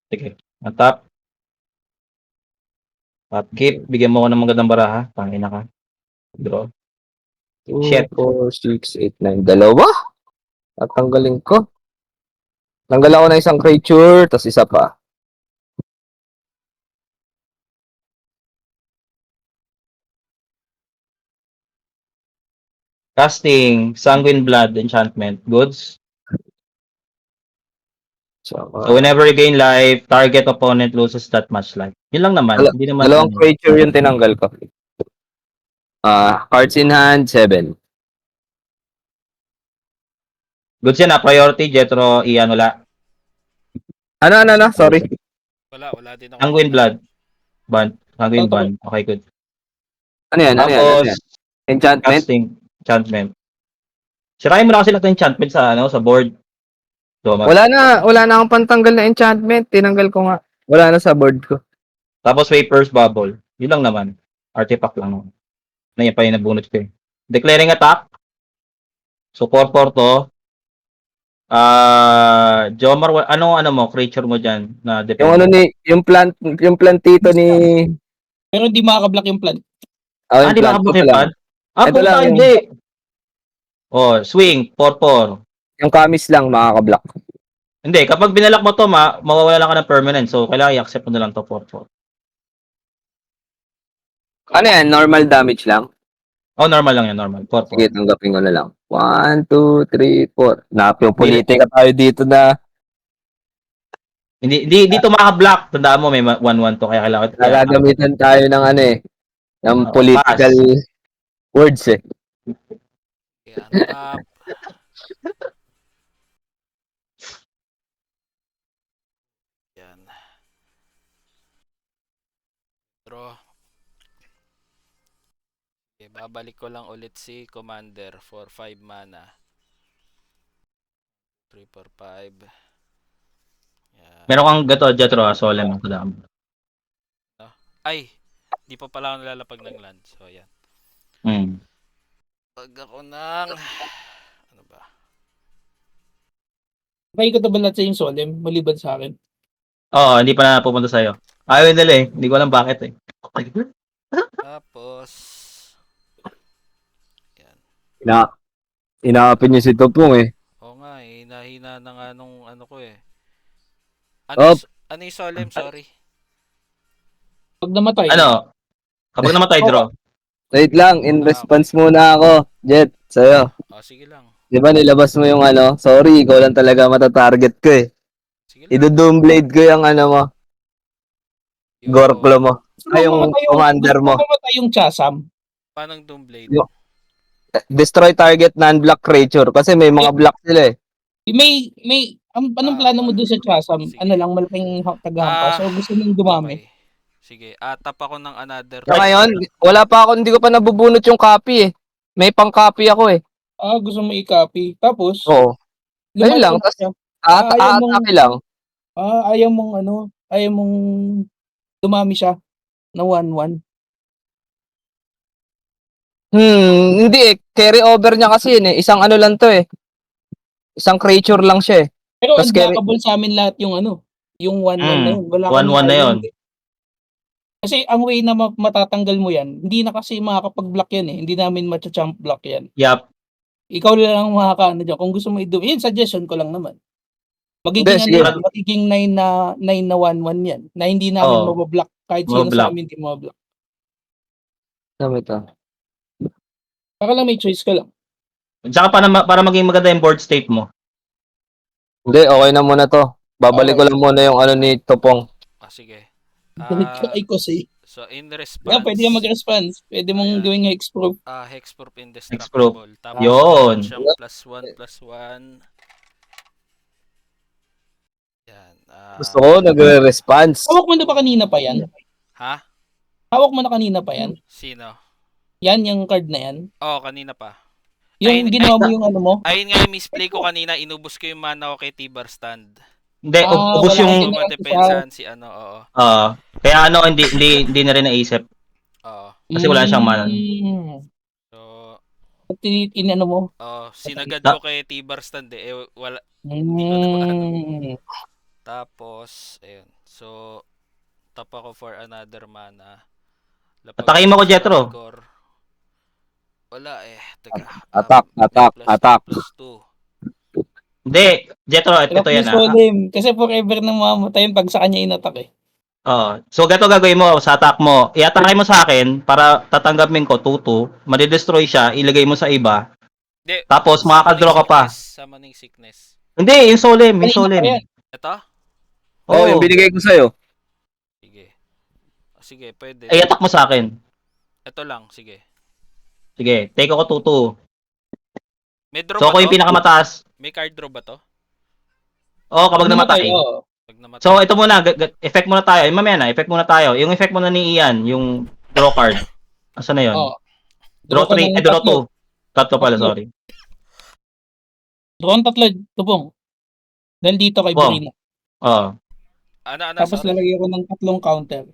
Sige. Ang top. Top keep. Bigyan mo ko ng magandang baraha. Pangina ka. Draw. 2, Shit. 4, 6, 8, 9. Dalawa? At tanggalin ko. Tanggal ako ng isang creature, tas isa pa. Casting. Sanguine Blood. Enchantment. Goods. So whenever you gain life, target opponent loses that much life. Yun lang naman. Hindi naman Dalawang ano. creature yung tinanggal ko. Cards in hand, 7. Goods yan ah. Priority. Jetro. Iyan wala. Ano? Sorry. Wala din ako. Sanguine Blood. Band. Sanguine Totoo. Band. Okay, good. Ano yan? Tapos, Enchantment? casting. Enchantment. Sirahin mo na kasi lahat ng enchantment sa board. Jomar. Wala na akong pantanggal na enchantment. Tinanggal ko nga. Wala na sa board ko. Tapos Vapors Bubble. Yun lang naman. Artifact lang naman. Na yan pa yung nabunot ko eh. Declaring attack. So 4-4 to. Jomar, ano mo, creature mo dyan na depende. Yung plantito ni... Pero hindi makaka-block yung plant. Di ba kablock yung pad? Ito Puta, lang, hindi. Oh, swing, 4-4. Yung kamis lang makaka-block. Hindi, kapag binalak mo to, mawawala lang ka ng permanent. So, kailangan i-accept mo na lang to 4-4. Ano yan? Normal damage lang? Oh, normal lang yan, normal. 4-4. Sige, tanggapin ko na lang. 1, 2, 3, 4. Napipulitika tayo dito na Hindi dito makaka-block. Tandaan mo, may 1-1 to. Kaya kailangan. gagamitan tayo ng ano eh. Ng Oo, political words eh. Kaya untap. Yan. Draw. Okay, babalik ko lang ulit si Commander for 5 mana. 3, 4, 5. Yan. Meron kang gato, Jetro, Solemn. Tandaan mo. Ay! Di pa pala ako nalalapag ng land. So, yan. Pag ako ng... Ano ba? Okay ka ba lahat sa yung Solem, maliban sa akin? Oo, hindi pa na pupunta sa'yo. Ayaw nila eh. Hindi ko alam bakit eh. Tapos... Yan. Inaapin niyo si Tupong eh. Oo nga eh. Nahina na nga nung ano ko eh. Oh. Ano yung Solemn? Sorry. Pag namatay, Ano? Kapag namatay, draw. Wait lang, in response muna ako, Jet, sa'yo. Sige lang. Di ba nilabas mo yung ano? Sorry, ikaw lang talaga matatarget ko eh. Sige lang. Ido-doomblade ko yung ano mo, Gorklo mo. Ay, yung commander mo. Gusto mamatay yung Chasam. Paano Doomblade? Destroy target non-block creature. Kasi may mga block sila eh. Anong plano mo doon sa Chasam? Sige. Ano lang, malaking tagahampas. So gusto mong dumami. Okay. Sige, tap ako ng another. So, ngayon, wala pa ako, hindi ko pa nabubunot yung copy eh. May pang-copy ako eh. Gusto mo i-copy. Tapos, Oo. Ayun lang, lumalabas siya. Atake lang. Ayaw mong dumami siya na 1-1. Hindi eh. Carry over niya kasi yun eh. Isang ano lang to eh. Isang creature lang siya eh. Pero Tas unblockable sa amin lahat yung yung 1-1 na yun. Wala 1-1 na yun. Kasi ang way na matatanggal mo yan, hindi na kasi makakapag-block yan eh. Hindi namin matcha-champ block yan. Yup. Ikaw lang makakaano dyan. Kung gusto mo i-do, yun, suggestion ko lang naman. Magiging Hindi, sige. magiging 9 na 1-1 yan. Na hindi namin mabablock. Kahit sino Mabablock. sa amin hindi mabablock. Sabi to. Baka lang may choice ka lang. Tsaka para maging maganda yung board state mo. Hindi, okay na muna to. Babalik ko lang muna yung ano ni Tupong. Sige. Ay ko say. So, in response. Yeah, pwede yung mag-response. Pwede mong gawing hexproof. Hexproof Hexproof. indestructible. Tapos, Yun. siyang +1/+1. Yan. Gusto ko, nagre-response. Hawak mo na ba kanina pa yan? Ha? Hawak mo na kanina pa yan? Sino? Yan, yung card na yan? Oo, kanina pa. Yung ginawa mo yung ano mo? Ayun nga yung misplay ko kanina, inubos ko yung mana ko kay Tibar Stand. Hindi, Ah, ubos wala yung kang Kung tinira madepensahan si ano, oo. kaya hindi na rin naisip Oo. kasi wala siyang mana. So, Inano mo? sinagad Na- ko kay T-Bar stand wala, hindi ko na maano. Hmm. Tapos, ayun. So, tap ako for another mana. Atakin mo ko, Jetro. Core. Wala eh. Teka. Attack, attack, attack. Plus 2. Hindi, Jetro, ito yan Plus Solim. Kasi forever nang mamatayin pag sa kanya inatak eh. So, gato gagawin mo sa attack mo. I-atake mo sa akin para tatanggapin ko 2-2. Madidestroy siya, ilagay mo sa iba. Hindi. Tapos makakadraw ka pa. Summoning sickness. Hindi, yung Solim, yung Kanina Solim. pa yan. Ito? Oh, yung binigay ko sa'yo. Sige. Sige, pwede. I-attack mo sa akin. Ito lang, sige. Sige, take ako 2-2. May draw So, ba ako yung to? pinakamataas. May card draw ba to? Kapag namatay. Oo. Pag namatay. So, ito muna, effect muna tayo. Mamaya na, effect muna tayo. Yung effect muna ni Ian, yung draw card. Asan na yun? Oo. Draw Draw ka 3, ng draw tatlo. 2. Tatlo pala, Tatlo. sorry. Draw ang tatlo, tupong. Dahil dito kay Tupong. Brina. Ano, Tapos sorry? lalagay ko ng tatlong counter.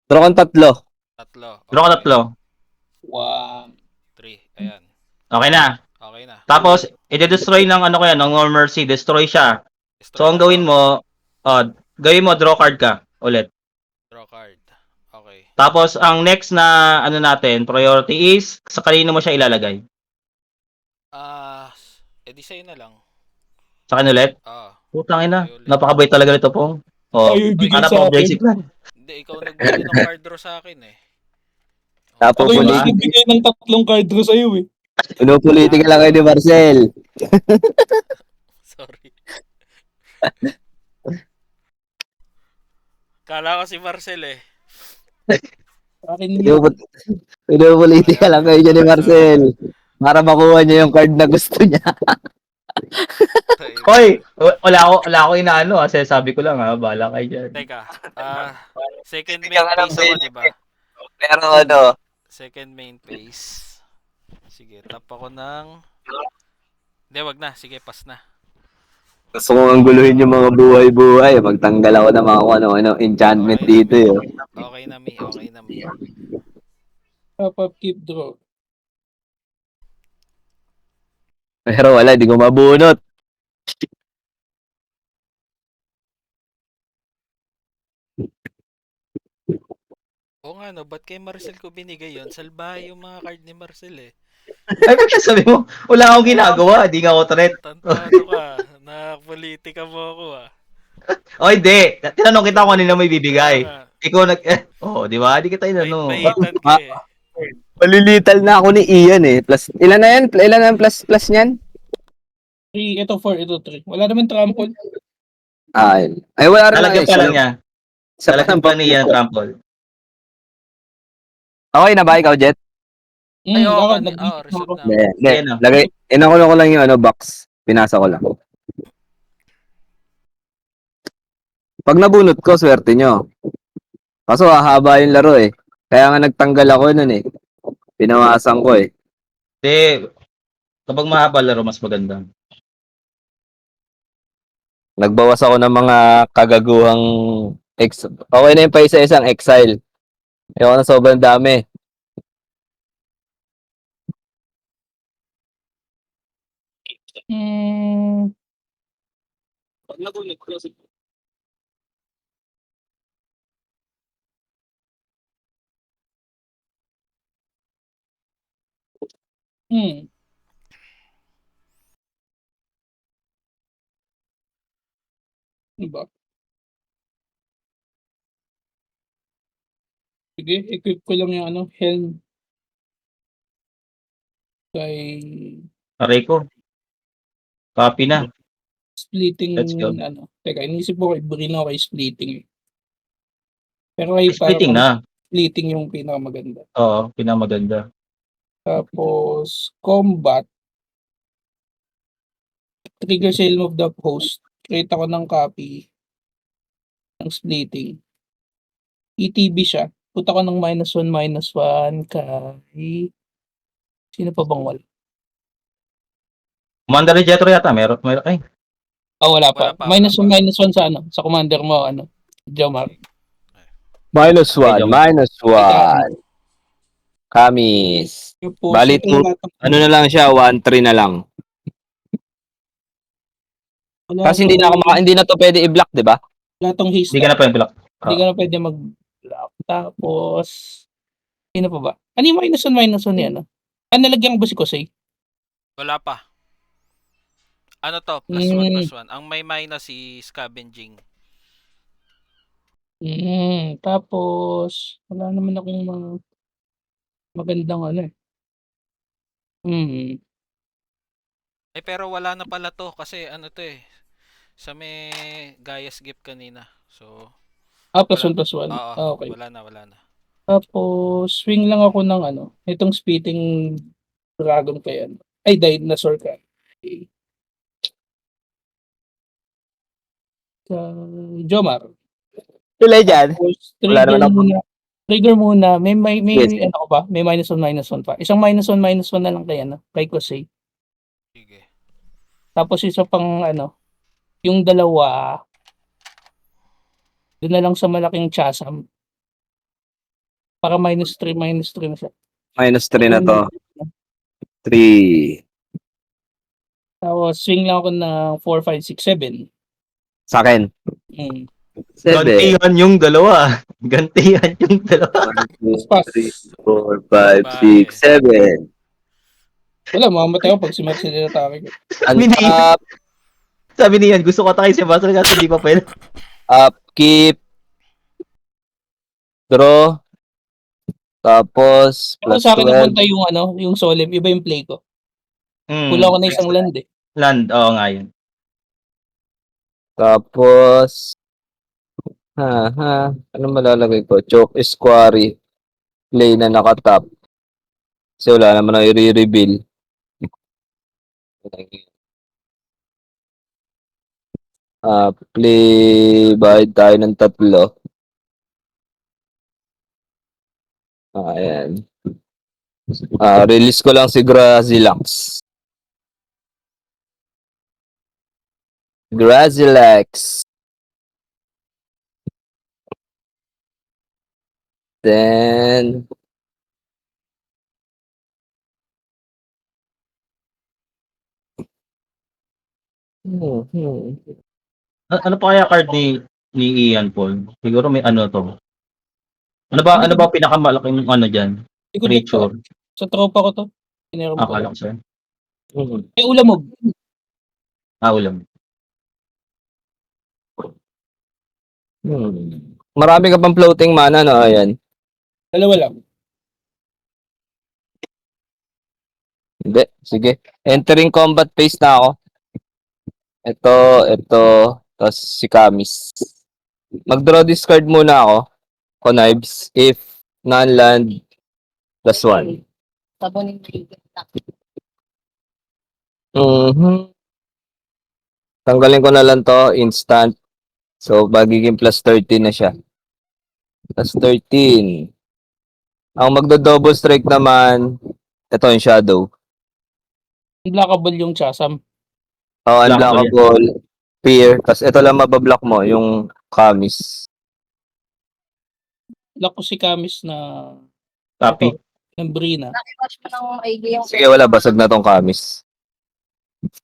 Draw kang tatlo. Tatlo. Draw ka tatlo. 1. 3. Ayan. Okay na. Okay na. Tapos, i-destroy ng ano ko yan, ng No Mercy. Destroy siya. So, ang gawin mo, draw card ka ulit. Draw card. Okay. Tapos, ang next na ano natin, priority is, sa kanino mo siya ilalagay? Edi sa'yo na lang. Sa akin ulit? Putang ina. Sa'yo ulit. Napakabait talaga nito pong. Ayaw ibigay Hanap sa ako akin. basic lang. Hindi, ikaw nagbigay ng card draw sa akin eh. Tapo Ako yung Diba? nagbibigay ng tatlong card draw sa'yo eh. Pinupolitika lang kayo ni Marcel. Sorry. Kala ko si Marcel eh. Akin yun. Pinupolitika lang kayo ni Marcel. Para makuha niya yung card na gusto niya. Hoy, wala ako inaano kasi sabi ko lang bahala kayo dyan. Teka. Second main phase ako, di ba? Pero ano, Second main phase. Sige, tap ako ng... Hindi, wag na. Sige, pass na. gusto kong angguluhin yung mga buhay-buhay. Magtanggal ako ng mga ano, enchantment dito eh. Okay na, Mi. Okay na, Mi. Top up, keep draw. Pero wala, di ko mabunot. Oo nga, no. Ba't kay Marcel ko binigay yon? Salbahe yung mga card ni Marcel eh. Ay, bakit sabi mo, wala akong ginagawa, di nga ako threat. Tantado ka. Nakakpolitika mo ako ah. O hindi, tinanong kita kung kanino may bibigay. Kaya nga, Ikaw di ba? Di kita inano. bait-baitan ka eh. Malilital na ako ni Ian eh. Plus, ilan na yan? Ilan na yung plus niyan? 3, ito 4, ito 3. Wala naman trample. Ay, wala rin Lalagyan pa lang niya. Sa Lalagyan pa lang niya ng trample. Okay na ba ikaw, Jet? Ay, oo, Ako, resolve na. Hindi. Ayan na. Lagay, inakulo ko lang yung box. Pinasa ko lang. Pag nabunot ko, swerte nyo. Kaso hahaba yung laro eh. Kaya nga nagtanggal ako nun eh. Pinawasan ko eh. Hindi, kapag mahaba laro, mas maganda. Nagbawas ako ng mga kagaguhang okay na yung pa isa-isang exile. Ayoko na sobrang dami. Pag nabunod ko, Diba? Sige, equip ko lang yung helm. Kay Aray ko. Copy na. splitting, Let's go. Teka, inisip ko kay Brino kay splitting eh. Pero kay Splitting parang na. splitting yung pinakamaganda. Oo, pinamaganda. Tapos, combat. Trigger sa Helm of the Host. Create ako ng copy ng splitting. ETB siya. Punta ko ng -1/-1 kay... Sino pa bang wala? Commander ni Jetro yata, meron, ay. Oh, wala Wala pa. pa, wala pa. -1 sa ano, sa commander mo, ano, Jomar. -1, Jomar. -1. Kamis. Tapos, Bali, ito wala tong, ano na lang siya, 1-3 na lang. wala Kasi tong, hindi na to pwede i-block, di ba? wala tong Hindi ka hista. na pa yung block. Hindi ka na pwede mag-block. Tapos, sino pa ba? Ano yung -1 yan? Nalagyan ko ba si Kosei? Wala pa. Ano to? +1, Hmm. +1. Ang may minus si scavenging. Tapos, wala naman akong magandang ano eh. Pero wala na pala to kasi ano to eh. Sa may Gaia's Gift kanina. So, wala. +1. Oo, Okay. wala na. Tapos, swing lang ako ng ano, itong spitting dragon pa yan. Ay, dinosaur ka. Okay. Jomar. Tuloy dyan. Tapos, Wala naman ako. Trigger muna. May Yes. ano ko ba? May -1 pa. Isang -1 na lang kay ano, kay Kosei. Sige. Tapos isa pang ano, yung dalawa, doon na lang sa malaking chasm. Para -3 na siya. -3 na to. 3. Tapos swing lang ako ng 4, 5, 6, 7. Sa akin. 7. Gantihan yung dalawa. Gantihan yung dalawa. 1, 2, Pass. 3, 4, 5, Bye. 6, 7. Wala, mamamatay ako pag si Max tinatake ko. Untap, Sabi niyan, gusto ko tayo si Master kasi hindi pa pwede. upkeep, draw, tapos Pero plus sa akin 12, napunta yung ano, yung Solemn, iba yung play ko. Kulang ko na isang land eh. Land, oo nga yun. tapos ano malalagay ko? Choke is quarry, play na nakatap. Kasi wala naman na i-reveal. Play bayad tayo ng 3. Ayan. Release ko lang si Grazilax. Grazilax. Then, Ano pa kaya card ni Ian Paul? Siguro may ano to. Ano ba pinakamalaking ano diyan? Hindi ko bet Creature. sa tropa ko to. Pineram ko. Akala ko sa'yo. May ulamog. Ulam. Marami ka pang floating mana, no? Ayan. Dalawa lang. Hindi. Sige. Entering combat phase na ako. Ito. Tapos si Kamis. Mag-draw discard muna ako. Connibes. If non-land, +1. Sabonin mo yung Tanggalin ko na lang to. Instant. So, magiging +13 na siya. +13. Ang magdo-double strike naman, ito yung Shadow. Unblockable yung chasm. Unblockable, Fear. Tapos ito lang mabablock mo, yung Kamis. Lock ko si Kamis na Copy. ng Brina. Nakiwash mo ng idea yung Sige, wala. Basag na tong Kamis.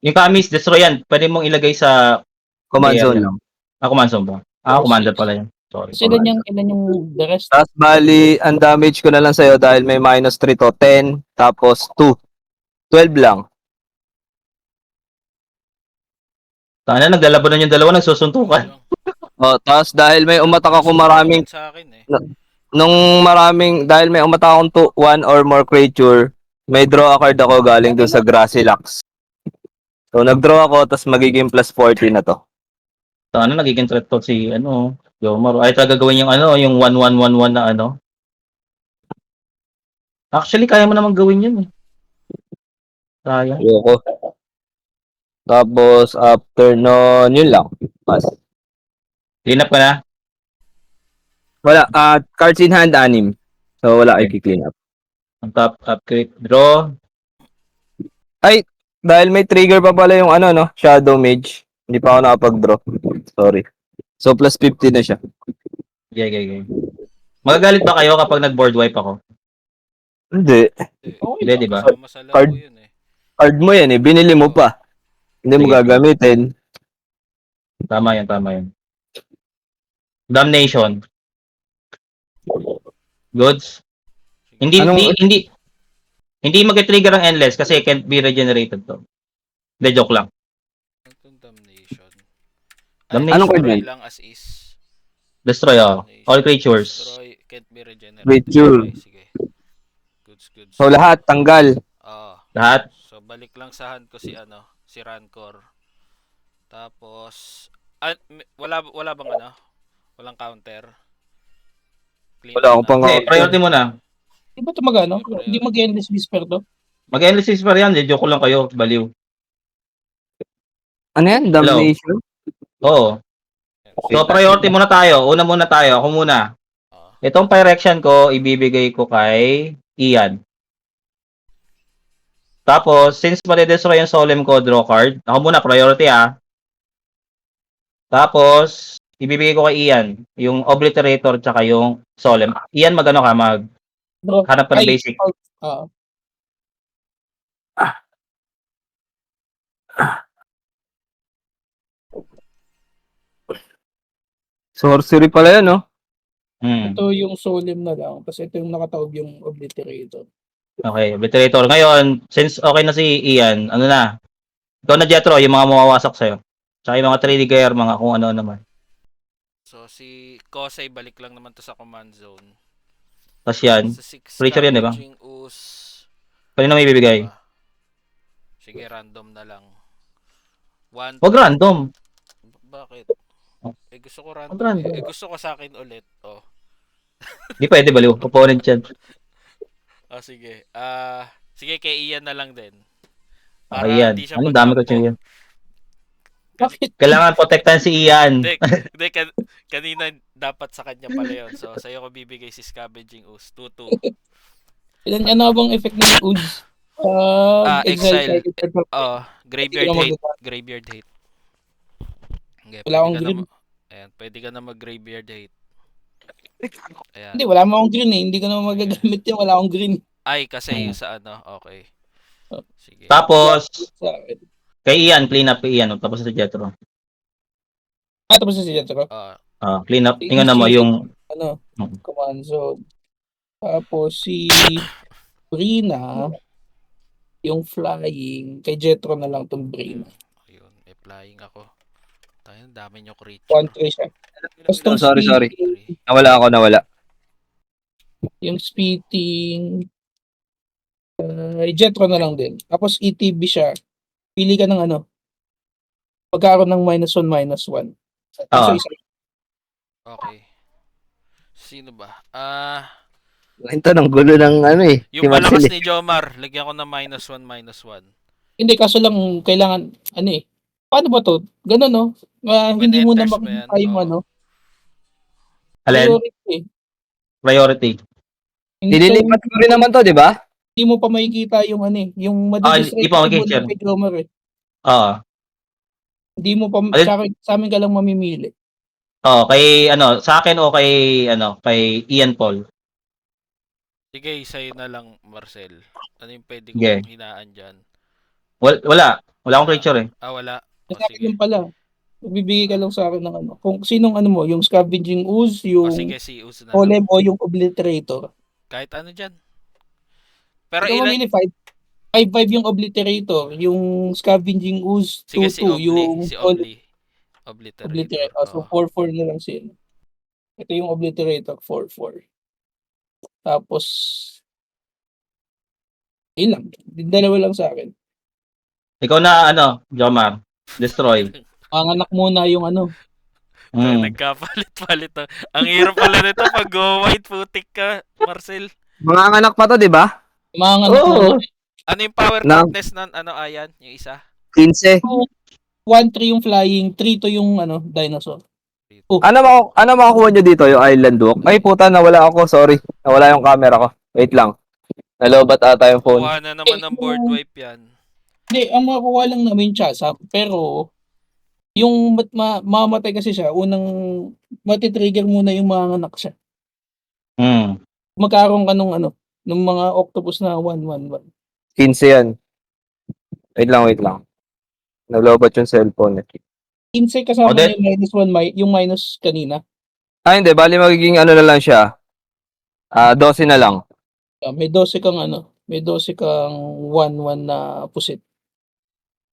Yung Kamis, destroy yan. Pwede mong ilagay sa Command Ayan, zone yan. lang. command zone ba? Commander pala yan. Sorry. Kasi ilan yung the rest? Tapos bali, ang damage ko na lang sa'yo dahil may -3 to. 10, tapos 2. 12 lang. Sana naglalaban yung dalawa, nagsusuntukan. Tapos dahil may umatak ako maraming, Sa akin eh. dahil may umatak akong 1 or more creature, may draw a card ako galing doon sa Grazilax. So nag-draw ako, tapos magiging +40 na to. Sana nagiging threat to si Yomar. Ay, talaga gawin yung yung 1-1-1-1 na ano. Actually, kaya mo naman gawin yun eh. Kaya. Ayoko. Tapos after nun, yun lang. Pass. Clean up ka na. Wala, cards in hand, 6. So wala ay clean up. Ang top upgrade. Draw. Dahil may trigger pa pala yung Shadow Mage. Hindi pa ako nakapag-draw. Sorry. So, plus 50 na siya. Okay. Magagalit ba kayo kapag nag-board wipe ako? Hindi. Okay Hindi, lang. di ba? Kasama sa laro Card. yun eh. Card mo yan eh. Binili mo pa. Hindi mo Sige. gagamitin. Tama yan. Damnation. Goods. Hindi, Anong- hindi mag-trigger ang endless kasi can't be regenerated to. Hindi, joke lang. Itong Damnation. Damnation. Anong card destroy yan? lang as is. Destroy, oh. All creatures. Destroy, can't be regenerated. Creature. Okay, sige. Goods. So, lahat, tanggal. Oo. Lahat. So, balik lang sa hand ko si Rancor. Tapos, wala bang Walang counter? Clean Wala akong na. pang- Okay, priority mo na. Di ba ito magano? Hindi mag-endless whisper to? Mag-endless whisper yan. Joke lang kayo. Baliw. Ano yan? Damnation? Oo. So, priority muna tayo. Una muna tayo. Ako muna. Oo. Itong Pyrexian ko, ibibigay ko kay Ian. Tapos, since mali-destroy yung Solemn ko, draw card. Ako muna, priority Tapos, ibibigay ko kay Ian. Yung Obliterator tsaka yung Solemn. Ian, magano ka? Bro, Hanap ka ng basic. Sorcery pala yan, no? Ito yung Solemn na lang. Tapos ito yung nakataob yung Obliterator. Okay, Obliterator. Ngayon, since okay na si Ian, ano na? Ikaw na, Jetro, yung mga mawawasak sa'yo. Tsaka yung mga 3D gear, mga kung ano naman. So, si Kosei, balik lang naman to sa command zone. Tapos yan, Sa 6 creature yan, di ba? Scavenging Ooze. kanina may bibigay. Sige, random na lang. 1, Huwag random. Bakit? Gusto ko Huwag random. random. Gusto ko sa akin ulit. Oh. Di pwede, baliw. Opponent yan. Sige. Sige, kay Ian na lang din. Okay, Ian. hindi siya Ano dami ko magtampo. siya yan. Bakit? Kailangan protektahan si Ian. Hindi, kanina dapat sa kanya pala yun. So, sa'yo ko bibigay si Scavenging Ooze. 2-2. Ano bang effect ng Ooze? Exile. target card. Graveyard Hindi ka hate. magagawa. Graveyard hate. Okay, Wala akong green. Ayan, pwede ka na mag-graveyard hate. Ayan. Hindi, wala mo akong green eh. Hindi ko naman magagamit yan. Wala akong green. Ay, kasi yung sa okay. Sige. Tapos, Sa akin. kay Ian, clean up kay Ian. Tapos sa Jetro. Tapos na si Jetro. Clean up. Tingnan mo yung... Command zone. Tapos si Brina, yung flying, kay Jetro na lang tong Brina. Ayun, may flying ako. Tayo, dami nyo creature. 1-3 siya. Tapos tong Sorry. spitting, Nawala. yung spitting, Jetro na lang din. Tapos ETB siya. Pili ka ng pagkaroon ng -1/-1. So, isa. Okay. Sino ba? Ito ng gulo ng Yung malakas ni Jomar, lagyan ko ng -1/-1. Hindi, kaso lang kailangan, paano ba to? Ganun, no? When Hindi mo na enters ba makikita yan? yung Alin? priority. Priority. Nililipat ko rin naman to, di ba? Hindi mo pa makikita yung yung madidistress hindi pa mo makikita. kay Jomar eh. Oo. Hindi mo pa, sa amin ka lang mamimili. Kay sa akin o kay Ian Paul. Sige, sa'yo na lang, Marcel. Ano yung pwede Sige. kong hinaan dyan? Wala akong creature eh. Wala. Sa akin Sige. yung pala. Bibigay ka lang sa akin ng kung sinong mo, yung Scavenging Ooze, yung Sige, si Uso na lang. Golem o yung Obliterator. Kahit ano dyan. Pero Ikaw mamili 5-5 yung Obliterator, yung Scavenging Ooze, 2-2, sige, si Obli. yung Si Obli. Obliterator. Obliterator. So 4-4 na lang siya. Ito yung Obliterator, 4-4. Tapos, ilang. Dalawa lang sa akin. Ikaw na Jomar. Destroy. Ang anak muna yung Nagkapalit-palit. Ang hirap pala nito pag white putik ka, Marcel. Mga anak pa to, di ba? mga anak Oo. muna. Ano yung power Na- toughness ng Ayan? Yung isa? 15. 1-3 yung flying, 3-2 yung dinosaur. Ano makukuha nyo dito? Yung Island Walk? Ay, puta, nawala ako. Sorry. Nawala yung camera ko. Wait lang. Nalobat ata yung phone. Kuha na naman ng board wipe yan. Hindi, ang makukuha lang namin siya, pero Yung mamamatay kasi siya, unang matitrigger muna yung mga anak siya. Hmm. Magkaroon ka nung nung mga octopus na 1-1-1. 15 yan. Wait lang. Naglobat yung cellphone. 15 kasama na Odette? yung -1, yung minus kanina. Hindi. Bali magiging ano na lang siya. 12 na lang. May 12 kang may 12 kang 1-1 na pusit.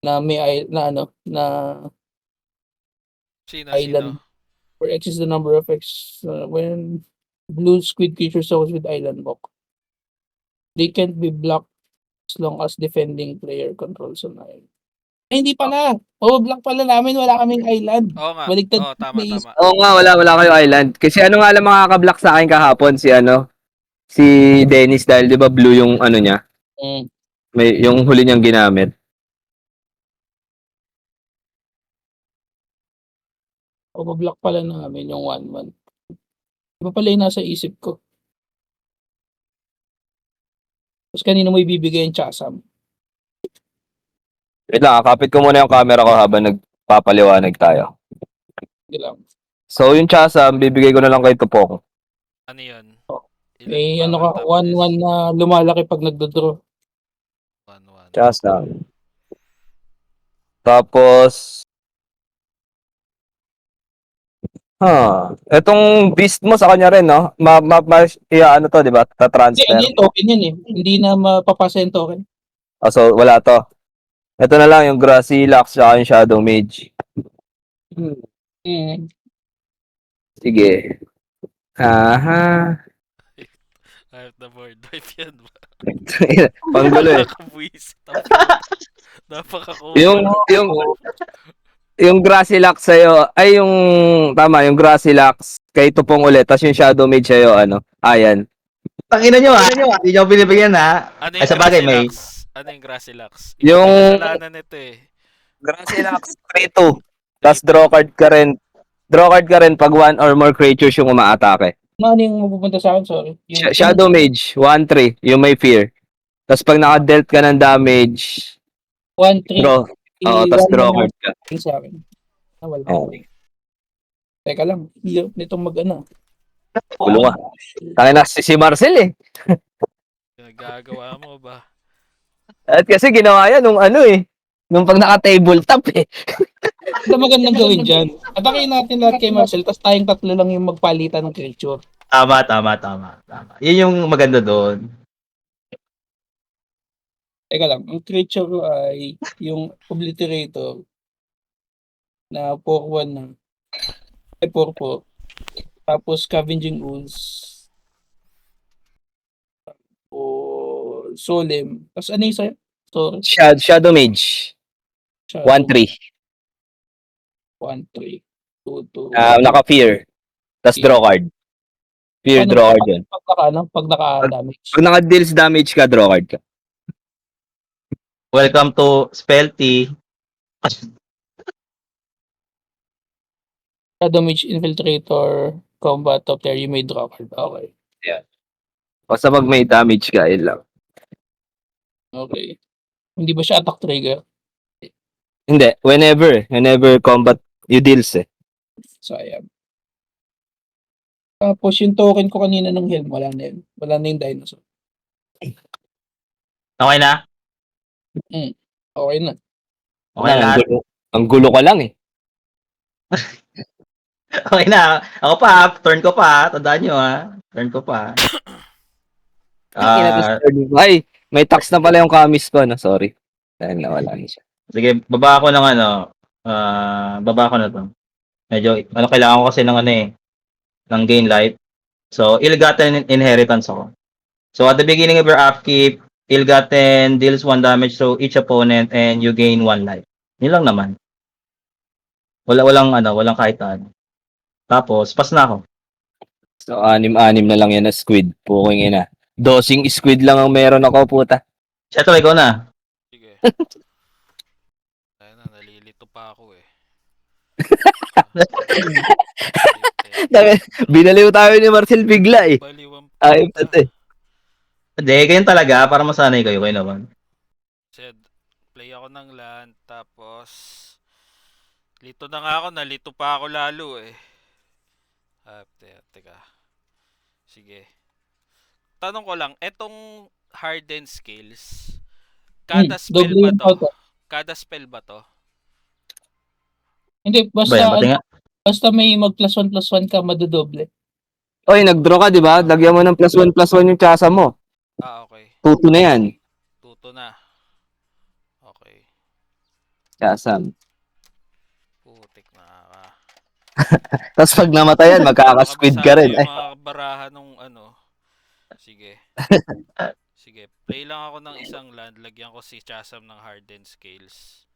Na may na Sino? island. Where X is the number of X when blue squid creatures shows with island walk. They can't be blocked as long as defending player controls an island. Ay, hindi pala. Block pala namin. Wala kaming island. Oo nga. Baligtad Oo, tama, naisip. tama. Oo nga, wala kayo island. Kasi ano nga lang makaka-block sa akin kahapon si Dennis dahil 'di ba blue yung ano niya, Mm. may yung huli niyang ginamit. Block pala namin yung 1-1. Iba pala yung nasa isip ko. Tapos kanina mo ibibigay yung Chasam. Wait lang, kapit ko muna yung camera ko habang nagpapaliwanag tayo. Hindi lang. So yung Chasam, bibigay ko na lang kay Tupong. Ano yun? May Ilan ka, power 1-1 na lumalaki pag nagdodraw. 1-1. Chasam. Tapos, etong beast mo sa kanya rin, no? Ano to, di ba? Hindi, Ta-transfer. yung token yan eh. Hindi na mapapasa yung token. So, wala to. Ito na lang, yung Grassy Lux tsaka yung Shadow Mage. Mm. Sige. Haha. I have the board wipe yan ba? Panggulo eh. Nakakabuisit. Napaka-cool. Yung Grassy Lux sa'yo, ay yung Grassy Lux kay Tupong ulit, tapos yung Shadow Mage sa'yo, ayan. Tangina nyo hindi nyo binibigyan ha. Ano Ay yung sa bagay may Grassy Lux? Ano yung Grassy Lux? Yung Kasalanan nito eh. Grassy Lux 3-2, tapos draw card ka rin. Draw card ka rin pag one or more creatures yung umaatake. Ano yung mapupunta sa akin? Sorry. Shadow Mage, 1-3, yung may fear. Tapos pag naka-dealt ka ng damage, 1-3. draw. Oo, tapos draw card ka. Sa akin. Wala. Okay. Teka lang. Hirap nitong Ulo nga. Tangina si Marcel eh. Nagagawa mo ba? At kasi ginawa yan nung pag naka-tabletop eh. Ito magandang gawin dyan. Atakin natin lahat kay Marcel, tapos tayong tatlo lang yung magpalitan ng creature. tama. Yun yung maganda doon. Teka lang, ang creature ko ay yung Obliterator na 4-1 na. Ay, 4-4. Tapos Scavenging Ooze. O Solemn. Tapos ano yung sa'yo? Sorry. Shadow Mage, 1-3. 1-3. 2-2. Naka-fear. Tapos draw card. Fear, draw card yun. Pag naka-damage. Pag naka-deals damage ka, draw card ka. Welcome to Spelty. Damage Infiltrator, Combat Top Tier, you may draw card. Okay. Basta pag may damage ka, yun lang. Okay. Hindi ba siya attack trigger? Hindi, whenever combat you deals eh. Sayang. Tapos yung token ko kanina ng helm, wala na yun. Wala na yung dinosaur. Okay na? Okay na. Okay na. Ang gulo ka lang eh. Okay na. Ako pa, turn ko pa. Tandaan nyo ha. Turn ko pa. Ay, may tax na pala yung kamis ko, no? Sorry. Dahil nawala niya siya. Sige, baba ako ng baba ko na to. Medyo, kailangan ko kasi ng gain life. So, ill-gotten inheritance ako. So, at the beginning of your upkeep, ill-gotten deals 1 damage to each opponent and you gain 1 life. Yun lang naman. Walang kahit ano. Tapos, pass na ako. So, 6-6 na lang yan na squid. Puking ina. Dosing squid lang ang meron ako, puta. Ito, ikaw na. Sige. Ayun na, nalilito pa ako eh. Binaliw tayo ni Marcel bigla eh. Baliwan Ay, pa. pati. Hindi, ganyan talaga. Para masanay kayo naman. Said, play ako ng land, tapos Lito na nga ako, nalito pa ako lalo eh. Teka. Sige. Tanong ko lang, etong hardened skills, kada spell Doble ba yung to? counter. Kada spell ba to? Hindi, Ba yan? Pati nga. basta may mag +1 ka, madodoble. Oy, nag-draw ka, di ba? Lagyan mo ng +1 yung chasa mo. Okay. Tuto na yan. Tuto na. Okay. Chasam. Putik na ka. Tapos pag namatay yan, magkaka-squid ka rin. Yung mga baraha nung ano. Sige. Sige. Play lang ako ng isang land. Lagyan ko si Chasam ng hardened scales.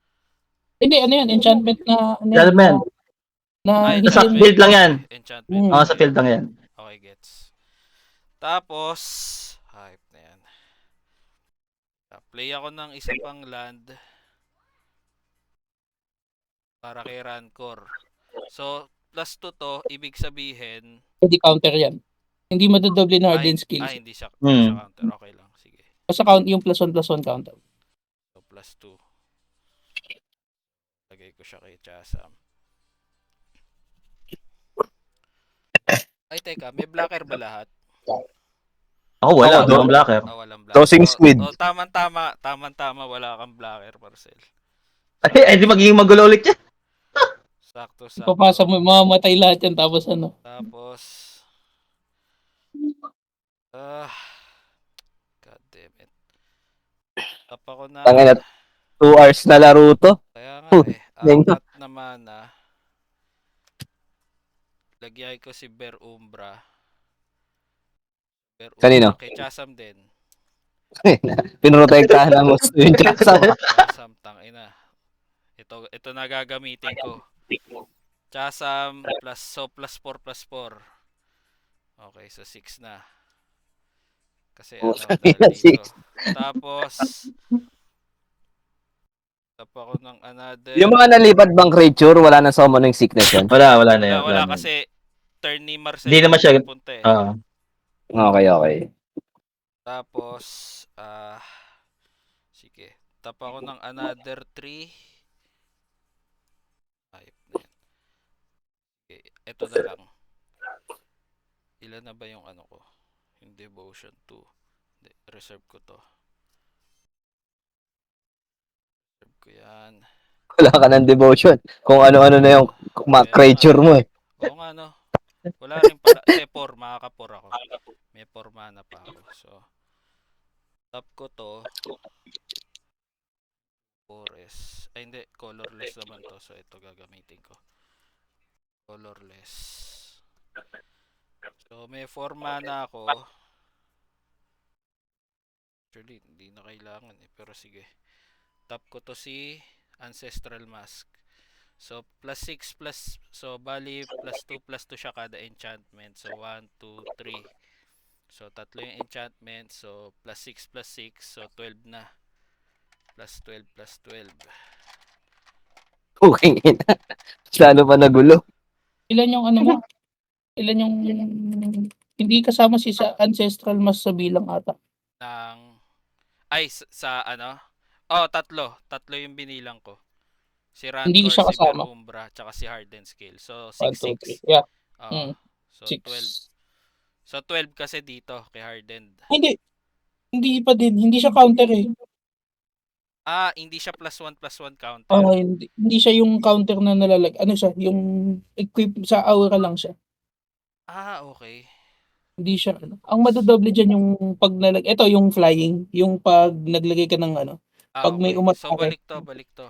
Hindi, ano yan, enchantment na, ano yan, Gentlemen, na Ay, hindi sa yan. field lang yan. Enchantment. Mm. Sa field lang yan. Okay, gets. Tapos, hype na yan. Play ako ng isa pang land para kay Rancor. So, +2 to, ibig sabihin, Hindi counter yan. Hindi madodoble na hardened skills. hindi siya Hmm. counter. Okay lang, sige. Basta count yung +1 counter. So, +2. Lagay ko siya kay Chasam. Ay, teka, may blocker ba lahat? Ako wala, Ako, walang blocker. Walang blocker. Tossing squid. Tama, wala kang blocker, Marcel. Ay, di magiging magulo ulit yan. Sakto. Papasa mo, mamamatay lahat yan, tapos ano. Tapos, God damn it. Tap ako na, Tangina, 2 hours na laro to. kaya nga eh, Ganyan. 4 na mana. Lagyan ko si Bear Umbra. Kanino? Kay Chasam din. Pinrotektahan na mo yung chasam. Chasam, tangina. Ito na gagamitin ko. Chasam +4. Okay, so 6 na. Kasi ano, dahil Tangina, dito. 6. Tapos, tap ako ng another. Yung mga nalipad bang creature, wala na summoning sickness yan? Wala na yan. Wala na yan. kasi turn ni Marcel. Hindi naman siya- punta eh. Okay. Tapos, sige. Tap ako ng another 3. Ayop na yan. Okay, ito na lang. Ilan na ba yung ano ko? Yung Devotion 2. Hindi, reserve ko to. Reserve ko yan. Wala ka ng devotion. Kung ano-ano na yung creature mo eh. Oo nga no. Wala rin pala. 4, makaka-4 ako. May 4 mana pa ako. So, tap ko to. Forest. Ay hindi, colorless naman to. So, ito gagamitin ko. Colorless. So, may 4 mana ako. Actually, hindi na kailangan eh. Pero sige. Tap ko to si Ancestral Mask. So, +6 so, bali, +2 siya kada enchantment. So, 1, 2, 3. So, tatlo yung enchantment. So, +6 So, 12 na. +12. Okay na. Lalo pa nagulo. Ilan yung ano mo? Ilan yung hindi kasama si sa Ancestral Mass sa bilang ata. Sa ano? Oh, tatlo yung binilang ko. Si Hindi Rancor, siya si Bear kasama. Umbra, tsaka si Hardened Scale. So, 1, 6. 2, 3. Yeah. Oh, so, 6. 12. So, 12 kasi dito kay Hardened. Hindi pa din. Hindi siya counter eh. Hindi siya +1 counter. Hindi siya yung counter na nalalag. Ano siya? Yung equip sa aura lang siya. Okay. Hindi siya ano. Ang madodoble dyan yung pag ito yung flying. Yung pag naglagay ka ng ano. Pag may Okay. So, umatake. balik to.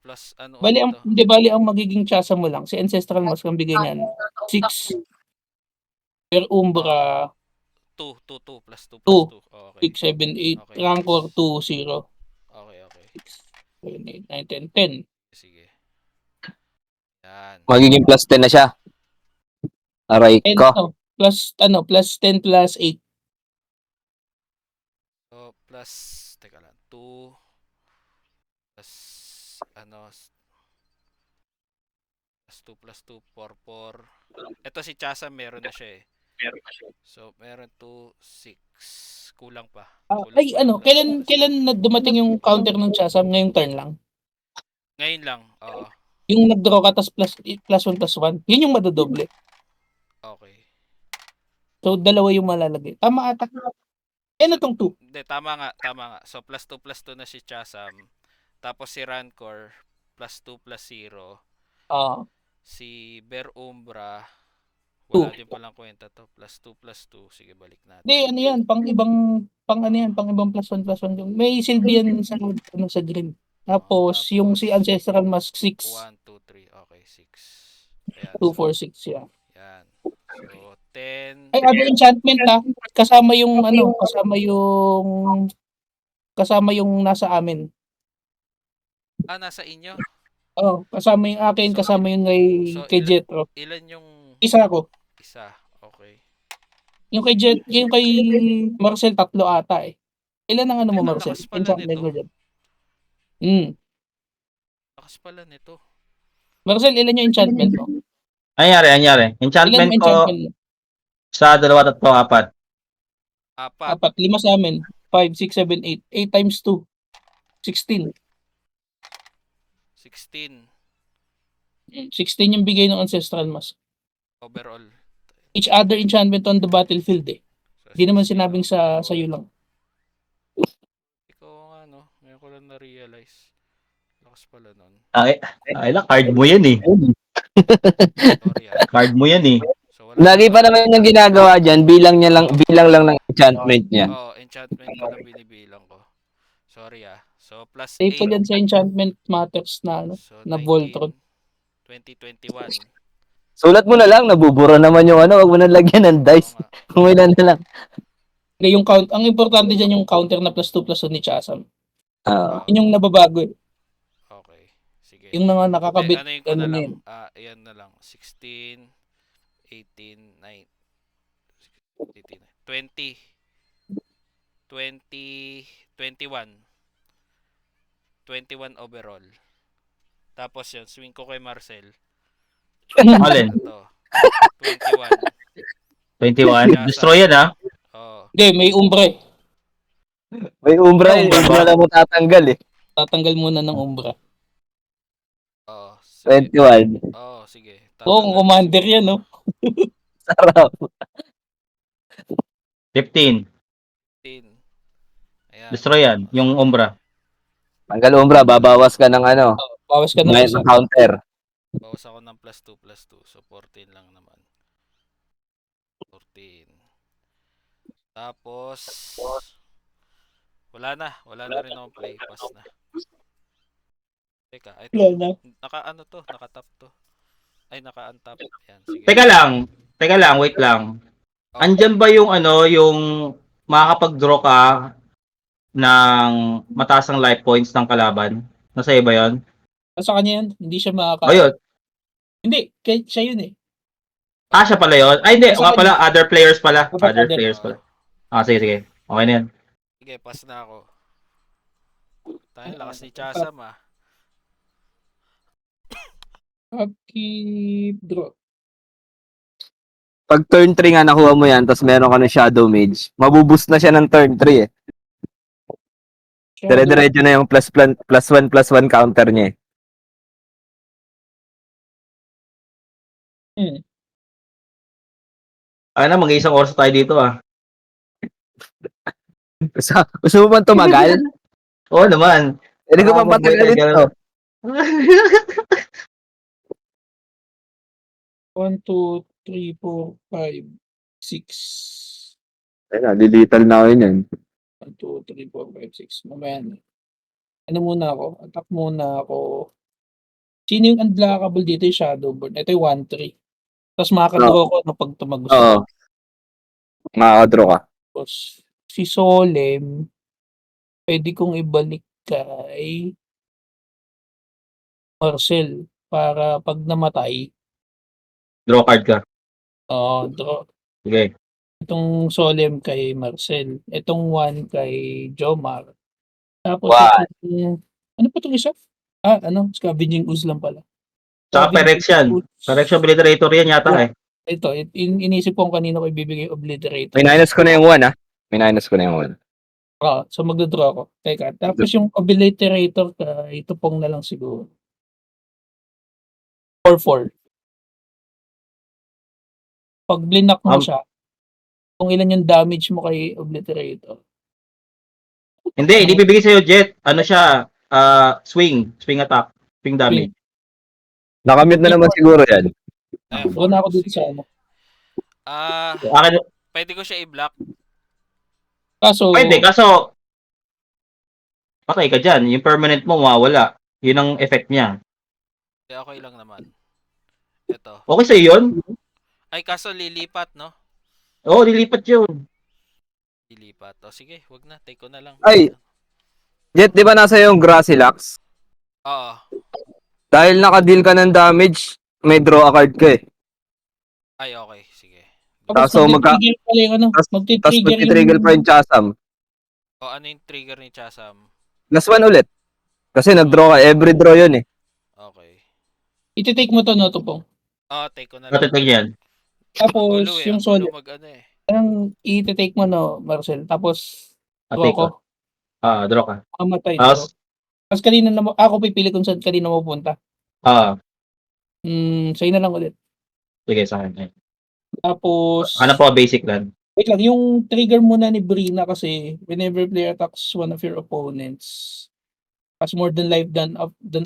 Plus, ano Bali ulit ang, to? hindi bali ang magiging chasa mo lang. Si Ancestral Mask ang bigay niyan. 6. Per Umbra. 2 plus 2 2. plus 2. Okay. 6, 7, 8. Okay, Rancor yes. 2, 0. Okay. 6, 7, 8, 9, 10, 10. Sige. Yan. Magiging +10 na siya. Aray 10 ko. plus 10 plus 8. So, plus, teka lang, 2 plus, plus 2, 4. Ito si Chasa, meron na siya eh. So, meron 2, 6. Kulang pa. Ay, Kulang pa ano, yung plus kailan na dumating yung counter ng Chasam ngayong turn lang? Ngayon lang, oo. Yung nag-draw ka, tas +1+1, yun yung madodoble. Okay. So, dalawa yung malalagay. Tama ata. Eh, ano tong 2? Hindi, tama nga, tama nga. So, +2 na si Chasam. Tapos si Rancor, +2+0. Ah, Si Bear Umbra, Two. wala din palang kwenta to. +2+2. Sige, balik natin. Hindi, ano yan, pang ibang +1+1. May silbi yan sa, ano, sa green. Tapos, yung si Ancestral Mask 6, 1, 2, 3. Okay, 6. Ayan. 2, So, 4, 6, yan. yan. So, 10. Ay, other enchantment ha. Kasama yung, ano, kasama yung nasa amin. Ah, nasa inyo? Oh, kasama yung akin, So, kasama yung kay Jetro. Ilan yung Isa ako. isa? Okay. Yung kay Marcel, 3 ata eh. Ilan ang ano mo, Ay, Marcel? lakas pala Enchantment nito. mo dyan. Lakas pala nito. Marcel, ilan yung enchantment mo? Anyari. Ilan Enchantment yung ko enchantment mo? sa 2, 3, 4. 4. 4, 5 sa amin. 5, 6, 7, 8. 8 times 2. 16. 16 16 yung bigay ng Ancestral Mask. overall. Each other enchantment on the battlefield eh. So, Hindi naman 60 sinabing sa overall. sa'yo lang. Ikaw nga, no? Ngayon ko lang na-realize. Lakas pala nun. Ay lang, card mo yan eh. Sorry ah. Card mo yan eh. So, wala Lagi pa naman yung ginagawa dyan, bilang lang ng enchantment niya. enchantment ko lang binibilang ko. Sorry ah. So, plus Staple 8. yan sa enchantment matters na, ano, So, na 19, Voltron. 2021. Sulat mo na lang, nabubura naman yung ano, wag mo na lagyan ng Oo dice. nga. Kung ilan na lang. Hindi, yung count, ang importante dyan yung counter na +2+1 ni Chasam. Oo. Yun yung nababago eh. Okay. Sige. Yung mga nakakabit, Ano yung ko na ano na lang? yun. Ayan na lang. 16, 18, 9, 18, 20, 20, 21. 21 overall. Tapos yun, swing ko kay Marcel. Alin? Ito. 21. 21. Destroy yan ah. Oo. Hindi, may umbre. May umbra eh, Umbra hindi ba? na lang mo tatanggal eh. Tatanggal muna ng umbra. Oo. Sige. 21. Oo, sige. Oo, kung commander yan, no? Sarap. 15. 15. Ayan. Destroy yan. Yung umbra. Tanggal umbra, babawas ka ng ano, Bawas ka ng may isa. counter. Bawas ako ng +2+2. So, 14 lang naman. 14. Tapos, wala na rin akong play. Pass na. Teka, ito. Wala na. Naka-ano to? Naka-tap to. Ay, naka-untap. Yan, sige. Teka lang, wait lang. Oh. Andyan ba yung ano, yung makakapag-draw ka ng mataas ang life points ng kalaban? Nasa iba yun? Sa kanya yan, hindi siya Ayun. Hindi, siya yun eh. Siya pala yun? Ay, hindi. Sa Nga pala, other players pala. Dapat Other other. players pala. Sige. Okay na yan. Sige, pass na ako. Tayo, lakas ni Chasam ah. Upkeep, draw. Pag turn 3 nga nakuha mo yan, tapos meron ka ng Shadow Mage, mabuboost na siya ng turn 3 eh. Dire-diretso na yung +1+1 counter niya eh. Ay na, mag-iisang oras tayo dito ah. Gusto mo bang tumagal? Oo naman. Hindi ko pang patagalin to. 1, 2, 3, 4, 5, 6. Ayun, lilital na ako yun. 1, 2, 3, 4, 5, 6. Mamaya na. Ano muna ako? Attack muna ako. Sino yung unblockable dito yung Shadowborn? Ito yung 1-3. Tapos makakadraw ko no, pag tumagos. Oo. Makakadraw ka. Tapos si Solem, pwede kong ibalik kay Marcel para pag namatay, Draw card ka. draw. Sige. Itong Solem kay Marcel. Itong 1 kay Jomar. Tapos One. itong, ano pa itong isa? Scavenging Ooze lang pala. Tsaka Phyrexian. Phyrexian Obliterator yan yata eh. Ito, inisip ko kung kanino ko ibibigay Obliterator. May minus ko na yung 1 ah. May minus ko na yung 1. So magdodraw ako. Teka, tapos yung Obliterator, ito pong na lang siguro. 4-4. Pag blinak mo Um, siya, kung ilan yung damage mo kay Obliterator. Hindi bibigay sa'yo, Jet. Ano siya? Swing attack. Swing damage. Nakamute na naman siguro yan. Eh, Doon 4. ako dito Sige. sa ano. Akin, Pwede ko siya i-block. Kaso, pwede, kaso, patay ka dyan. Yung permanent mo, mawawala. Yun ang effect niya. Okay lang naman. Ito. Okay sa'yo yun? Ay, kaso lilipat, no? Oo, lilipat yun. Lilipat. O, sige, wag na. Take ko na lang. Ay. Jet, di ba nasa yung Gracilax? Oo. Dahil naka-deal ka ng damage, may draw a card ka eh. Ay, okay. Sige. tapos So, magti-trigger pala yung ano, tas magti-trigger magti-trigger pa yung Chasam. O, ano yung trigger ni Chasam? Plus 1 ulit. Kasi nag-draw ka. Every draw yun eh. Okay. Iti-take mo to, no, Tupong. Take ko na lang. Matitag yan. Tapos, Ang gulo eh. yung Ang gulo solid. mag-ano eh. Anong iti-take mo, no, Marcel? Tapos, Atay draw ko. ko. Draw ka. Mamatay, draw. Tapos, Tapos kanina na ako pipili kung saan kanina mo punta. Sa'yo na lang ulit. sige sa akin. Tapos, Ano po, basic lang. wait lang, yung trigger muna ni Brina kasi whenever player attacks one of your opponents has more than life than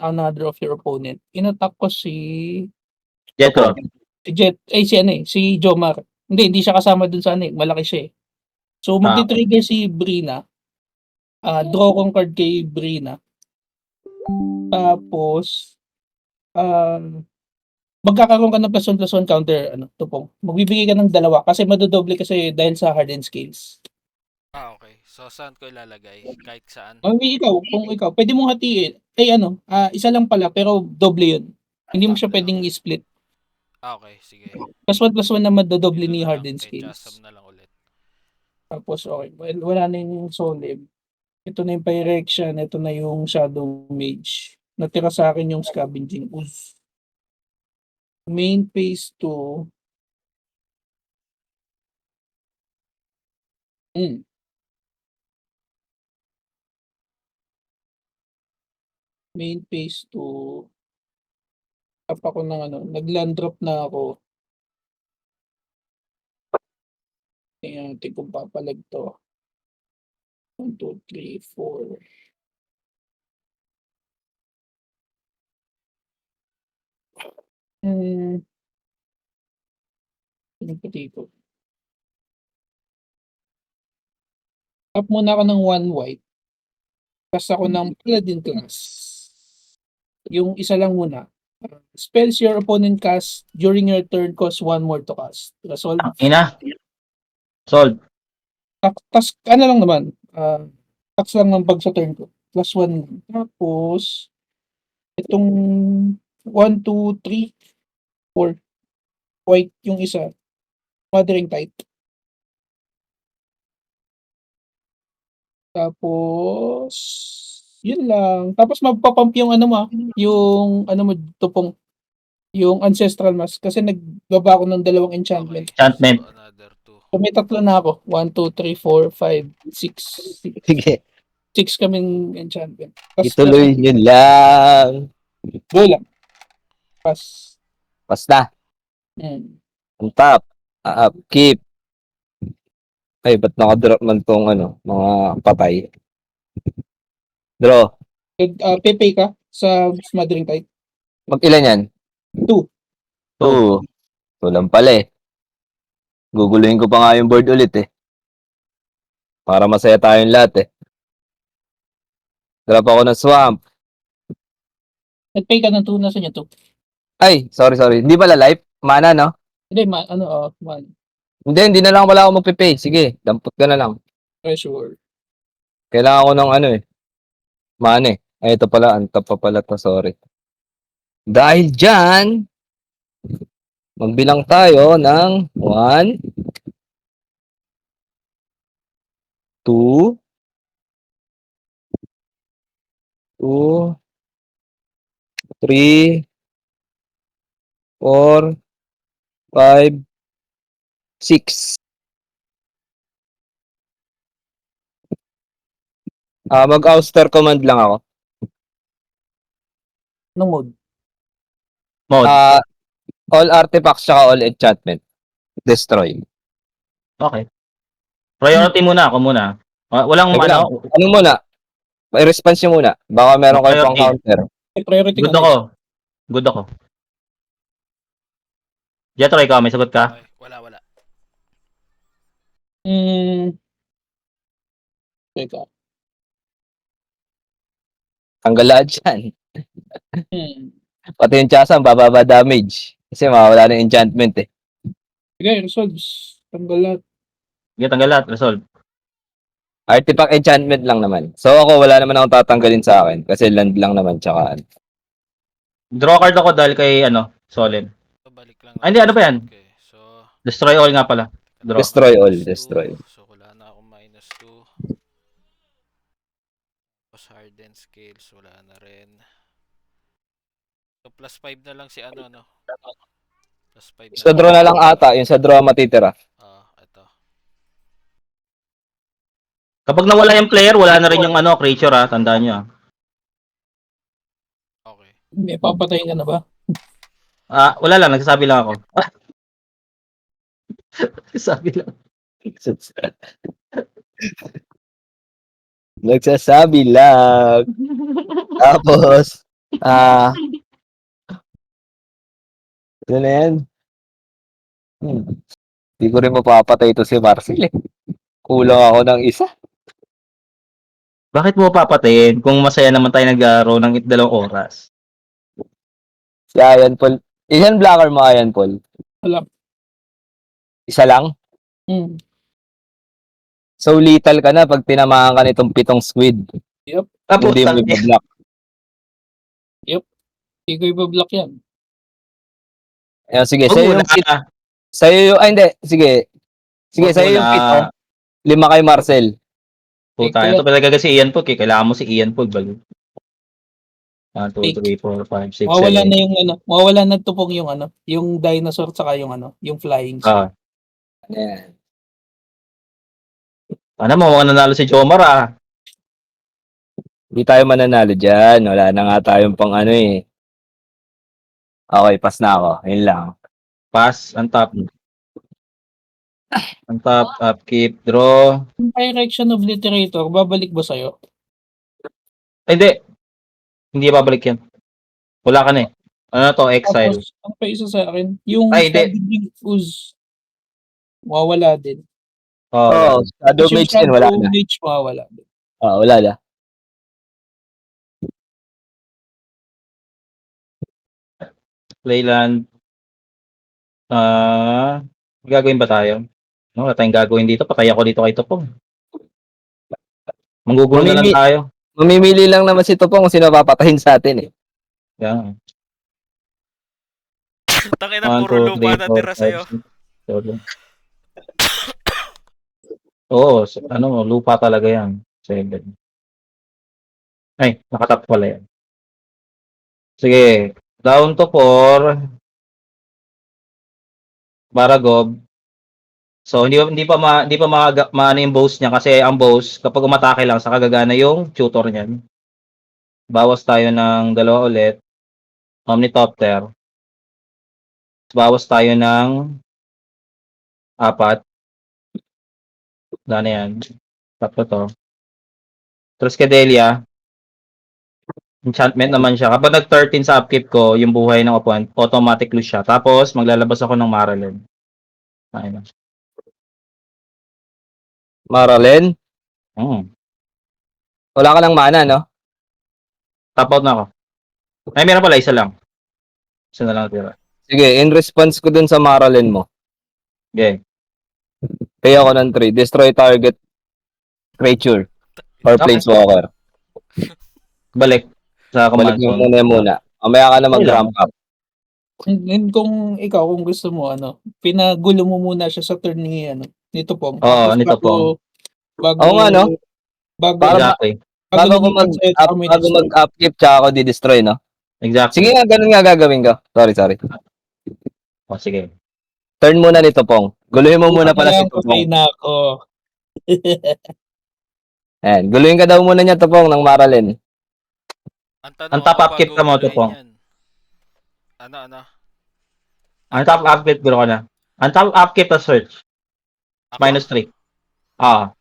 another of your opponent. In-attack ko si Jet ko. Jet, si Jomar. Hindi siya kasama dun sa ano eh, malaki siya eh. So magti-trigger si Brina. Draw kong card kay Brina. Tapos magkakaroon ka ng +1/+1 counter Tupong. Magbibigay ka ng dalawa kasi madodoble kasi dahil sa hardened skills. Okay. So, saan ko ilalagay? Kahit saan? Kung ikaw, pwede mong hatiin. Isa lang pala pero doble yun. Hindi mo siya pwedeng i-split. Okay, sige. +1/+1 na madodoble Ito ni na lang. hardened Kay Chasam skills. na lang ulit. Tapos okay, well, wala na yung Solim. Ito na yung Pyrexia, ito na yung Shadow Mage. Natira sa akin yung Scavenging Ooze. Main phase 2. Main phase 2. Tap ako ng nag-land drop na ako. Tingnan natin kung papalag to. 1, 2, 3, 4. Pinagpati ko. Tap muna ako ng 1 white. Cast ako ng Paladin class. Yung isa lang muna. Spells your opponent cast during your turn cost 1 more to cast. Resolve. Ina. Solve. Task, lang naman. Tax lang ng pag sa turn ko. +1. Tapos, itong 1, 2, 3, 4. White yung isa. Mothering type. Tapos, yun lang. Tapos magpapump yung yung mo, Tupong. Yung Ancestral Mask. Kasi nagbaba ako ng 2 enchantment. Enchantment. So, another 2. So, may 3 na ako. 1, 2, 3, 4, 5, 6. Sige. 6 kaming enchantment. Tapos, Ituloy yun lang. go lang. Pass. Basta. On top. Keep. Ay, ba't nakadrop man tong mga patay? Draw. Pepe ka sa Smothering Type. Mag-ilan yan? 2. 2. So lang pala eh. Guguluhin ko pa nga yung board ulit eh. Para masaya tayong lahat eh. Drop ako ng swamp. Nag-pay ka ng 2 na sa niya 2. Ay, sorry. Hindi pala life. Mana, no? Hindi, man. Hindi na lang pala ako magpipay. Sige, dampot ka na lang. Pressure. Kailangan ko ng mana eh. Ay, ito pala. Antap pa pala to. Sorry. Dahil dyan, magbilang tayo ng 1, 2, 3, 4, 5, 6. Mag-ouster command lang ako. Anong mode? Mode. All artifacts tsaka all enchantment. Destroy. Okay. Priority muna ako muna. Walang Teka lang. ano, Ano muna? I-response nyo muna. Baka meron kayo pang priority. counter. May priority Good ka na ako. Good ako. Jetro, ikaw, may sagot ka? Okay, wala. Teka. Tanggal lahat dyan. Hmm. Pati yung chasam, bababa damage. Kasi mawawala ng enchantment eh. Sige, resolves. Tanggal lahat. Sige, tanggal lahat. Resolve. Artifact enchantment lang naman. So ako, wala naman akong tatanggalin sa akin. Kasi land lang naman tsaka ano. Draw card ako dahil kay, Solemn. So, balik lang Ay, hindi, ano ba yan? Okay, so, Destroy all nga pala. Draw. Destroy all. -2. Destroy. So, wala na akong -2. Tapos hardened scales, wala na rin. So, +5 na lang si ano, no? +5 na Sa draw na lang ata. Yung sa draw matitira. Ito. Kapag nawala yung player, wala na rin yung creature tandaan nyo Okay. May papatayin ka na ba? Wala lang, nagsasabi lang ako. Nagsasabi lang. Nagsasabi lang. Tapos, ano na yan? Hindi ko rin mapapatay ito si Marcel eh. Kulang ako ng isa. Bakit mo papatayin kung masaya naman tayo naglaro ng 2 oras? Si Ian Paul. Ilan blocker mo, Ian Paul? Wala. Isa lang? Hmm. So lethal ka na pag tinamaan ka nitong 7 squid. Hindi mo i-block. Hindi ko ibablock yan. Ayun, sige, Huwag sa'yo muna. yung sa'yo yung, hindi, sige. Sige, Huwag sa'yo yung muna. 7. 5 kay Marcel. Puta, ito talaga si Ian Pog. Kailangan mo si Ian Pog. 1, 2, 3, 4, 5, 6, 7. Mawala na yung mawala na tupong yung yung dinosaur tsaka yung yung flying sword. Ayan. Ano mo, nanalo si Jomar Hindi tayo mananalo dyan. Wala na nga tayong pang eh. Okay, pass na ako. Ayun lang. Pass, on top. On top, upkeep, draw. Yung Direction of Literator, babalik ba sa'yo? Ay, hindi. Hindi babalik yan. Wala ka na eh. Ano to, exile. Tapos, ang pa isa sa akin, yung Ay, hindi. Studying Fuse, mawawala din. Oo, Shadow Tapos yung Mage din, wala Shadow na. Mage, mawawala din. Wala na. Playland. Gagawin ba tayo? No, wala tayong gagawin dito. Patay ako dito kay Topong. Manggugulo na lang tayo. Mamimili lang naman si Topong kung sino papatayin sa atin eh. Yan. Tangina, puro lupa na tira sa'yo. Oo, lupa talaga yan. 7. Ay, nakatap pala yan. Sige, down to 4. Baragob. So hindi pa maano yung boss niya kasi ang boss kapag umatake lang sa kagagana yung tutor niyan. Bawas tayo ng 2 ulit. Omnitopter. Bawas tayo ng 4. Wala na yan. Tatlo to. Triskadelia. Enchantment naman siya. Kapag nag-13 sa upkeep ko, yung buhay ng opponent, automatic lose siya. Tapos, maglalabas ako ng Maralen. Ayun. Maralen? Wala ka ng mana, no? Top out na ako. Ay, meron pala, isa lang. Isa na lang tira. Sige, in response ko dun sa Maralen mo. Okay. Pay ako ng 3. Destroy target creature or Okay. planeswalker. Balik sa command Balik mo zone. muna. Mamaya ka na mag-ramp up. And kung ikaw, kung gusto mo, pinagulo mo muna siya sa turn ni Topong. Oo, Tapos ni Topong. Bago, Oo nga, no? Bago, Exactly. Bago ko lumipat sa'yo, tsaka may destroy. mag-upkeep tsaka ako di-destroy, no? Exactly. Sige nga, ganun nga gagawin ko. Sorry. O, sige. Turn muna ni Topong. Guluhin mo muna pala si Patay Topong. na ako. Ayan, guluhin ka daw muna niya Topong ng Maralen. Ang tanong, Ang top ako upkeep ba ka mo, guguluhin Topong? yan? Ano? Untap upkeep, guro ko na. Untap upkeep na search. Ako? -3. Ah,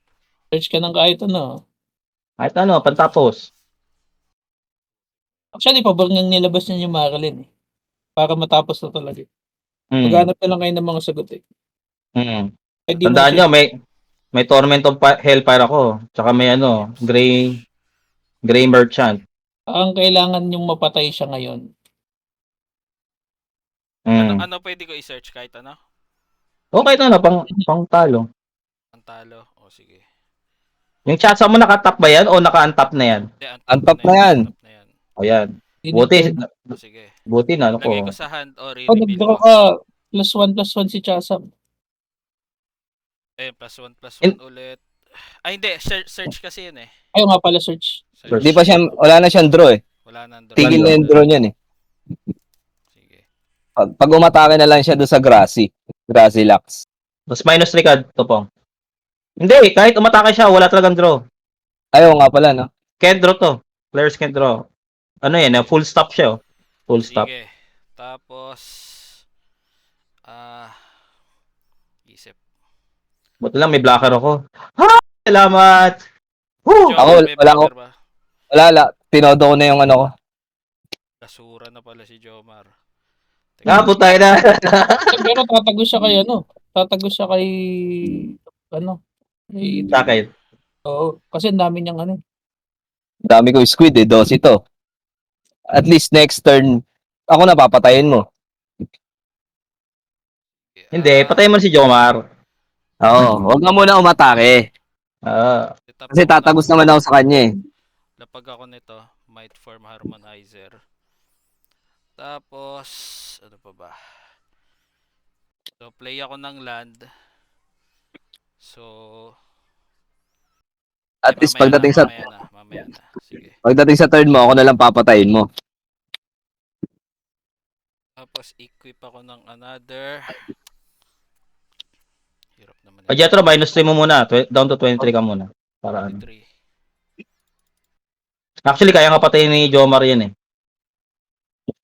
Search ka ng kahit ano. kahit ano, pantapos. Actually, pabor ngang nilabas niya yung Marilyn eh. Para matapos na talaga. Hmm. Maghanap na lang kayo ng mga sagot eh. Hmm. Kahit di mo Tandaan siya- nyo, may Torment of Hellfire ako. Tsaka may ano, Gray Merchant. Ang kailangan yung mapatay siya ngayon. Hmm. Ano pwede ko i-search kahit ano? Okay na, pang talo. Ang talo? O sige. Yung chat mo nakatap ba yan o naka-untap na yan? Hindi, Untap na yan. untap na yan. O yan. Hindi Buti, O sige. buti na, ano Lagay ko. ko sa hand o Oh, re-reveal nag-draw ko. ka. +1/+1 si Chasam. Ayun, +1/+1 In- ulit. Ay, hindi. Search kasi yun eh. Ayaw nga pala search. Search. Di pa siya, wala na siyang draw eh. Wala nang draw. Tigil na yung draw niyan eh. Sige. Pag umatake na lang siya doon sa Grassy Lux. Tapos -3 ka, Topong. Hindi, kahit umatake siya, wala talagang draw. Ayaw nga pala, no? Can't draw to. Players can't draw. Ano yan, full stop siya. Oh. Full stop. Sige. Tapos, isip. Buti lang, may blocker ako. Ha! Salamat! Woo! Jomar, Ako, may wala blocker ba? Wala, tinodo ko na yung ano ko. Basura na pala si Jomar. Ah, putay na. Pero tatago siya kay ano. Tatago siya kay ano. Sa akin. Oo. Kasi ang dami niyang ano. Dami ko squid eh, dos ito. At least next turn, ako na papatayin mo. Hindi, patayin mo si Jomar. Oo, wag ka muna umatake. Ah, Kasi tatagos naman ako sa kanya eh. Lapag ako nito, Might Form Harmonizer. Tapos, ano pa ba? So, play ako ng land. So, At least pagdating sa mamaya na. Sige. pagdating sa turn mo, ako na lang papatayin mo. Tapos, equip ako ng another. Hirap naman Jetro, -3 mo muna. Down to 23 ka muna. Para ano. 3. Actually, kaya nga patayin ni Jomar yan eh.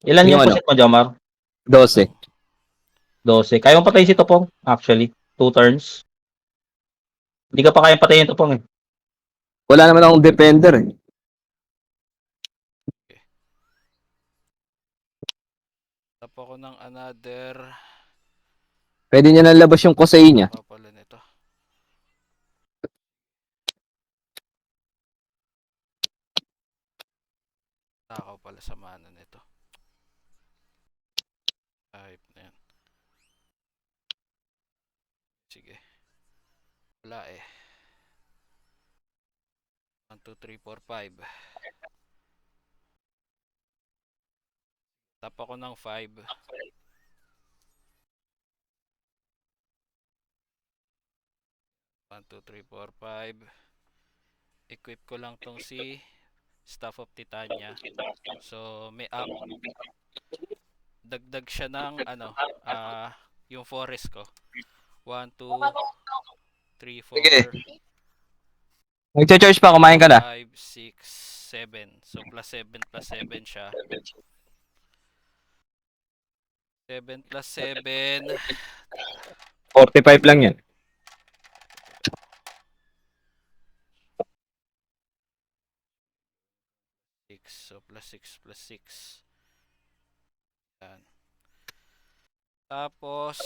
Ilan yung Yung ano? pusit mo, Jomar? 12. 12. Kaya mo patayin si Topong, actually. 2 turns. Hindi ka pa kaya patayin Topong eh. Wala naman akong defender eh. Tap ako ng another. Pwede niya nalabas yung Kosei niya. Pa pala nito. Takaw pala sa mana nito. Type na yan. Sige. Wala eh. 1, 2, 3, 4, 5. Tap ako ng 5. 1, 2, 3, 4, 5. Equip ko lang tong si Staff of Titania. So, may up. Dagdag siya ng ano, yung forest ko. 1, 2, 3, 4, Sige. Nag-charge pa, kumain ka na. 5, 6, 7. So, +7 siya. 7 plus 7. 45 lang yan. 6. So, +6 plus 6. Yan. Tapos,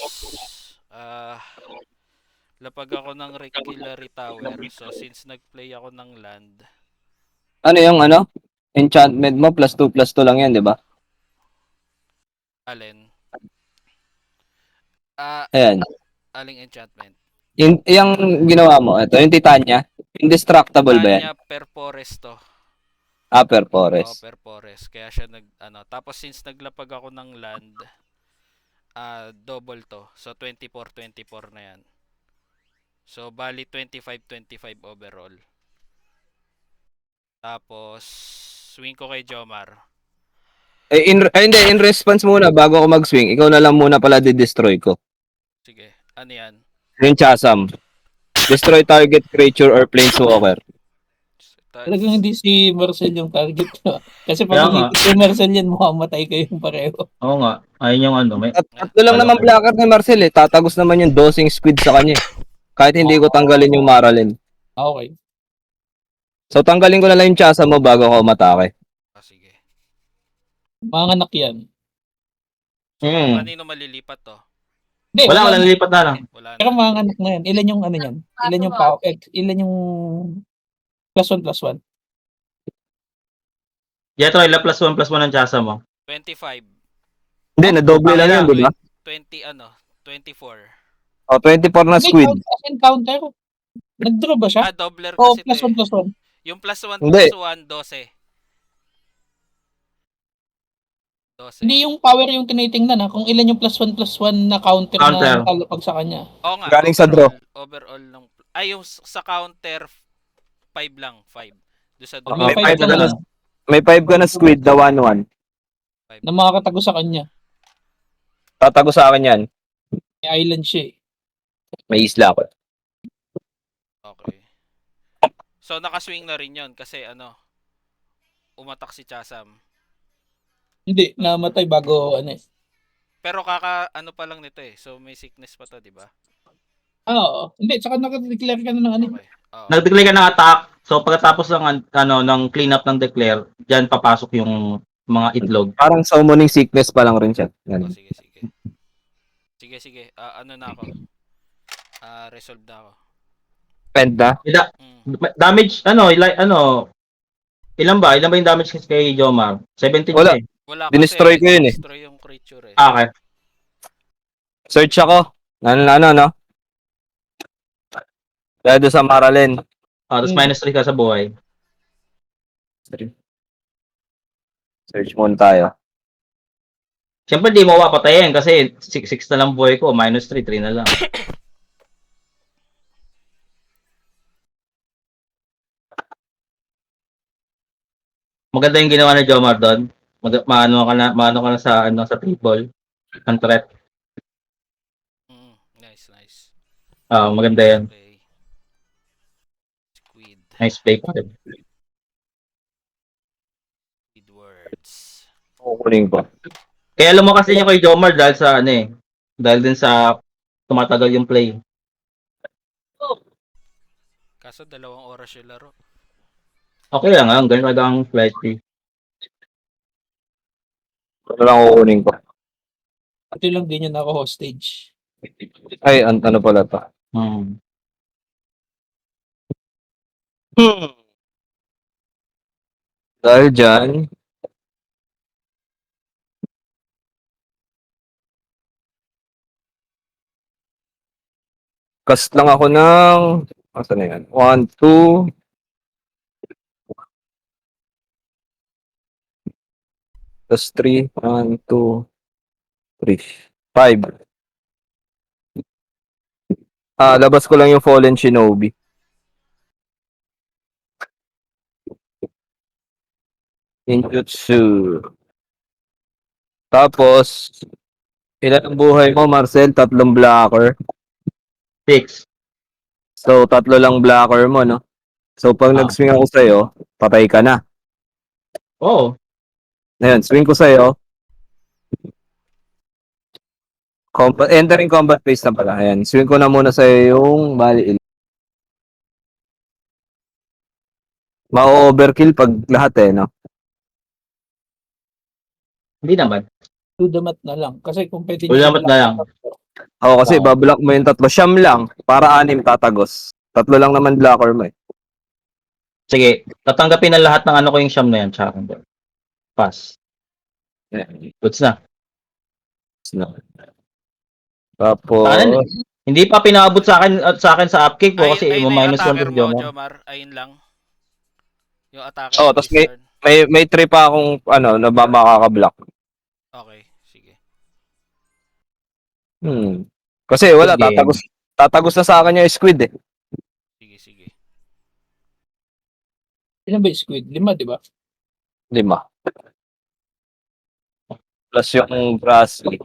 lapag ako ng Requilary Tower. So, since nag-play ako ng land, Ano yung ano? Enchantment mo, +2/+2 lang yan, di ba? alin? Ayan. Aling enchantment? Yung ginawa mo, ito, yung Titania. Indestructible ba yan? Tanya per forest to. Upper Oo, Forest. per forest. Kaya siya tapos since naglapag ako ng land, double to. So 24 na yan. So bali 25 overall. Tapos swing ko kay Jomar. Hindi, in response muna, bago ako mag-swing, ikaw na lang muna pala di-destroy ko. Sige. Ano yan? Yung Chasm. Destroy target creature or planeswalker. Talagang hindi si Marcel yung target ko. Kasi pag Kaya nga. inipit si Marcel yan, mamamatay kayong pareho. Oo nga. Ayun yung ano. May, Tatlo lang naman blocker ni Marcel eh. Tatagos naman yung dosing squid sa kanya eh. Kahit hindi ko tanggalin yung Maralin. Okay. So tanggalin ko na lang yung chasa mo bago ako matake. Sige. Mga anak yan. Kanino malilipat to? Hindi, wala nilipat na lang. Wala Pero na. mga anak na yan. Ilan yung ano yan? Ilan yung power, ilan yung +1+1? Jetro, ila +1+1 ang chasa mo. 25. Hindi, nadoble lang yun, di ba? 24. O, 24 na Hindi, squid. as in counter. Nag-draw ba siya? Doubler O kasi to eh. +1+1? Yung +1 Hindi. +1, 12. 12. Hindi yung power yung tinitingnan kung ilan yung +1+1 na counter na Counter. nakalapag sa kanya. Oo nga, Galing sa draw. overall ng yung sa counter 5 lang, 5. Doon sa Oh, draw. May five 5 ka na na. May 5 ka na squid, the 1-1. Na makakatago sa kanya. Tatago sa akin yan. May island siya eh. May isla ko. Okay. So nakaswing na rin 'yon kasi umatak si Chasam. Hindi, namatay bago ano eh. Pero pa lang nito eh. So may sickness pa to, 'di ba? Oo. Hindi, tsaka nakadeclare ka na ng ano. Okay. Oo. Nag-declare ka ng attack. So pagkatapos ng clean up ng declare, diyan papasok yung mga itlog. Parang summoning sickness pa lang rin siya. Ganun. Sige. Sige. Ano na ako? Resolve na ako. Spend na. Damage ilan ba yung damage kay Jomar? 17 Wala. siya eh. Wala kasi. Dinestroy ko yun eh. Destroy yung creature eh. Okay. Search ako. No? Dahil doon sa Maralin. Tapos -3 ka sa buhay. Search muna tayo. Siyempre di mo papatayin kasi 6 na lang buhay ko, -3, 3 na lang. Maganda yung ginawa ni Jomar doon. Maano ka na sa table. Ang threat. Nice. Maganda yan. Okay. Squid. Nice play pa rin. Squid words. Kukunin ko. Kaya alam mo kasi niya kay Jomar dahil sa dahil din sa tumatagal yung play. Kaso 2 oras yung laro. Okay lang ang ganun ang flight fee. Ito lang kukunin ko. Ito lang din yun ako hostage. Ay, ano pala to? Dahil dyan, cast lang ako ng, asa na yan? 1, 2, plus 3, 1, 2, 3, 5. Labas ko lang yung Fallen Shinobi. Ninjutsu. Tapos, ilan ang buhay mo, Marcel? 3 blocker. 6. So, 3 lang blocker mo, no? So, pag nag-swing ako sa'yo, patay ka na. Oo. Ayan, swing ko sa'yo. Entering combat phase na pala. Ayan, swing ko na muna sa'yo yung bali. Ma-overkill pag lahat no? Hindi naman. To the mat na lang. Kasi kung pwede Ulamat na lang. Oo, kasi bablock mo yung 3. Siyam lang, para 6 tatagos. 3 lang naman blocker mo eh. Sige, tatanggapin na lahat ng ko yung siyam na yan. Tsaka pass. Goods na. Tapos, Hindi pa pinaabot sa akin sa upkick ko kasi may -1 attacker to mo, Jomar. Jomar. Ayun lang. Yung attacker oh, mo tapos this turn. may 3 pa akong na makaka-block. Okay, sige. Kasi wala, Good game. tatagos na sa akin yung squid eh. Sige. Ilan ba yung squid? 5, di ba? 5. Plus yung Brassy.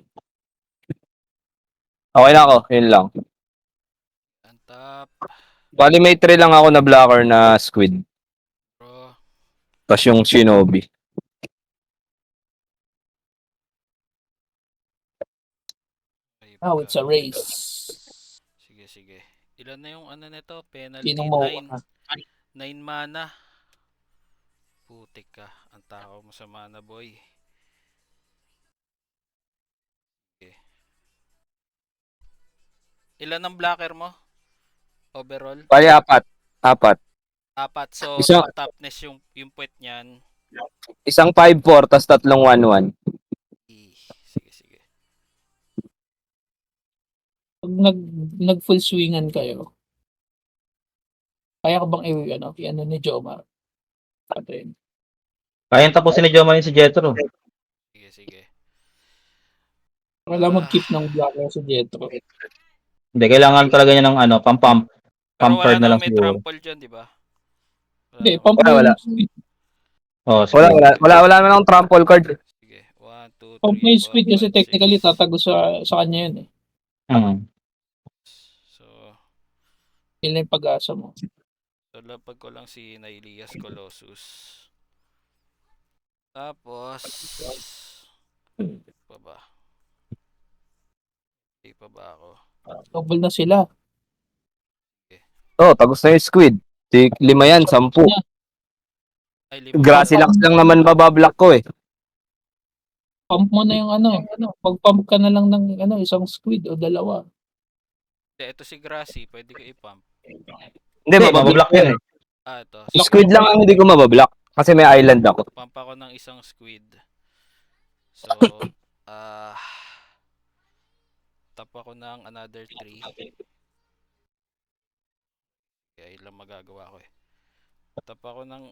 Okay na ako, yun lang. On top. Bali may 3 lang ako na blocker na squid. Tapos yung Shinobi. May Now it's a pagka- race. Sige, sige. Ilan na yung ano nito? Penalty Sinong 9. mauuna? 9 mana. Putik ka. Ang tao mo sa mana, boy. Okay. Ilan ang blocker mo? Overall? Bali, apat. Apat. 4. So, Isa- toughness yung puwet niyan. Isang 5-4, tapos tatlong 1-1. Sige, sige. Pag nag full swingan kayo, kaya ka bang i-ano ni Jomar? Atin. Kayang tapusin ni Jomarin si Jetro. Sige, sige. Wala mag-keep ng blocker sa Jetro. Hindi, kailangan talaga niya ng ano, pump. Pero Pump wala card na lang namang may siguro. trample dyan, di ba? Hindi, naman. pump mo Wala. yung squid. Oh, Wala, sige. wala naman akong trample card. Sige. 1, 2, 3, Pump mo yung squid 4, kasi 5, technically 6. tatago sa kanya yun eh. So, Yun lang yung pag-asa mo. lapag ko lang si Nailias Colossus. Tapos, pa ba? Hindi pa ba ako? Double na sila. Oh, tagos na yung squid. 5 yan, 10. Ay, 5. Gracilax lang naman babablock ko eh. Pump mo na yung ano. Pag-pump ka na lang ng isang squid o dalawa. Ito si Grassy. Pwede ko i-pump. Hindi, mabablock mabablock yan yan eh. Ito. Squid lang ang hindi ko mabablock. Kasi may island ako. Pump ako ng isang squid. So, tap ako ng another 3. Kaya ilang magagawa ko eh. Tap ako ng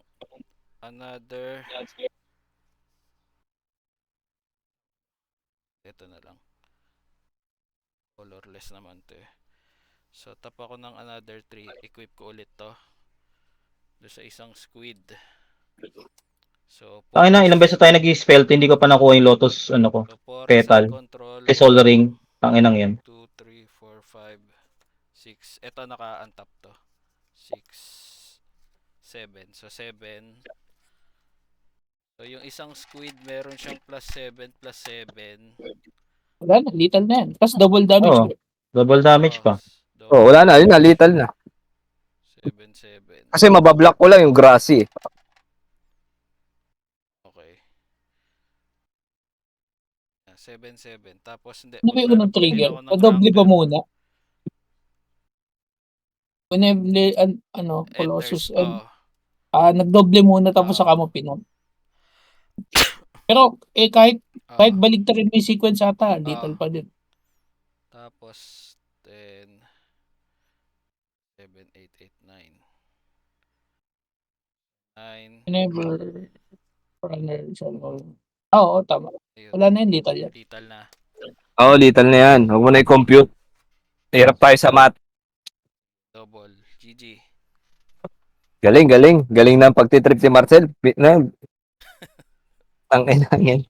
another. Ito na lang. Colorless naman to eh. So, tap ako ng another 3. Equip ko ulit to. Doon sa isang squid. So, Ay na, ilang beses tayo nag-spell, hindi ko pa nakuha yung Lotus, ano ko, So, force petal. and control. Soldering, tanginang yan. 2, 3, 4, 5, 6. Ito naka-untap to. 6, 7. So, 7. So, yung isang squid, meron siyang plus 7, plus 7. Wala na, lethal na yan. Tapos double damage. Oo. Double damage pa. Oh, wala na. Yun na, lethal na. 7, 7. Kasi mabablock ko lang yung grassy. Okay. 7, 7. Tapos, hindi. Ano ba yung unang trigger? Maglalagay ako ng Padoble pa counter. muna. Whenever, Colossus, Enters. nagdoble muna tapos Oo. saka mo pinump. Pero, kahit Oo. baligtad rin yung sequence ata, lethal Oo. pa din. Tapos, 10, 7, 8, 8, 9. 9. Whenever, runner, oo, tama. Ayun. Wala na yun, lethal yan. Lethal na. Oo, lethal na yan. Huwag mo na i-compute. Hirap tayo sa math. Double. GG. Galing ng pagtitrip si Marcel. Ang inangin.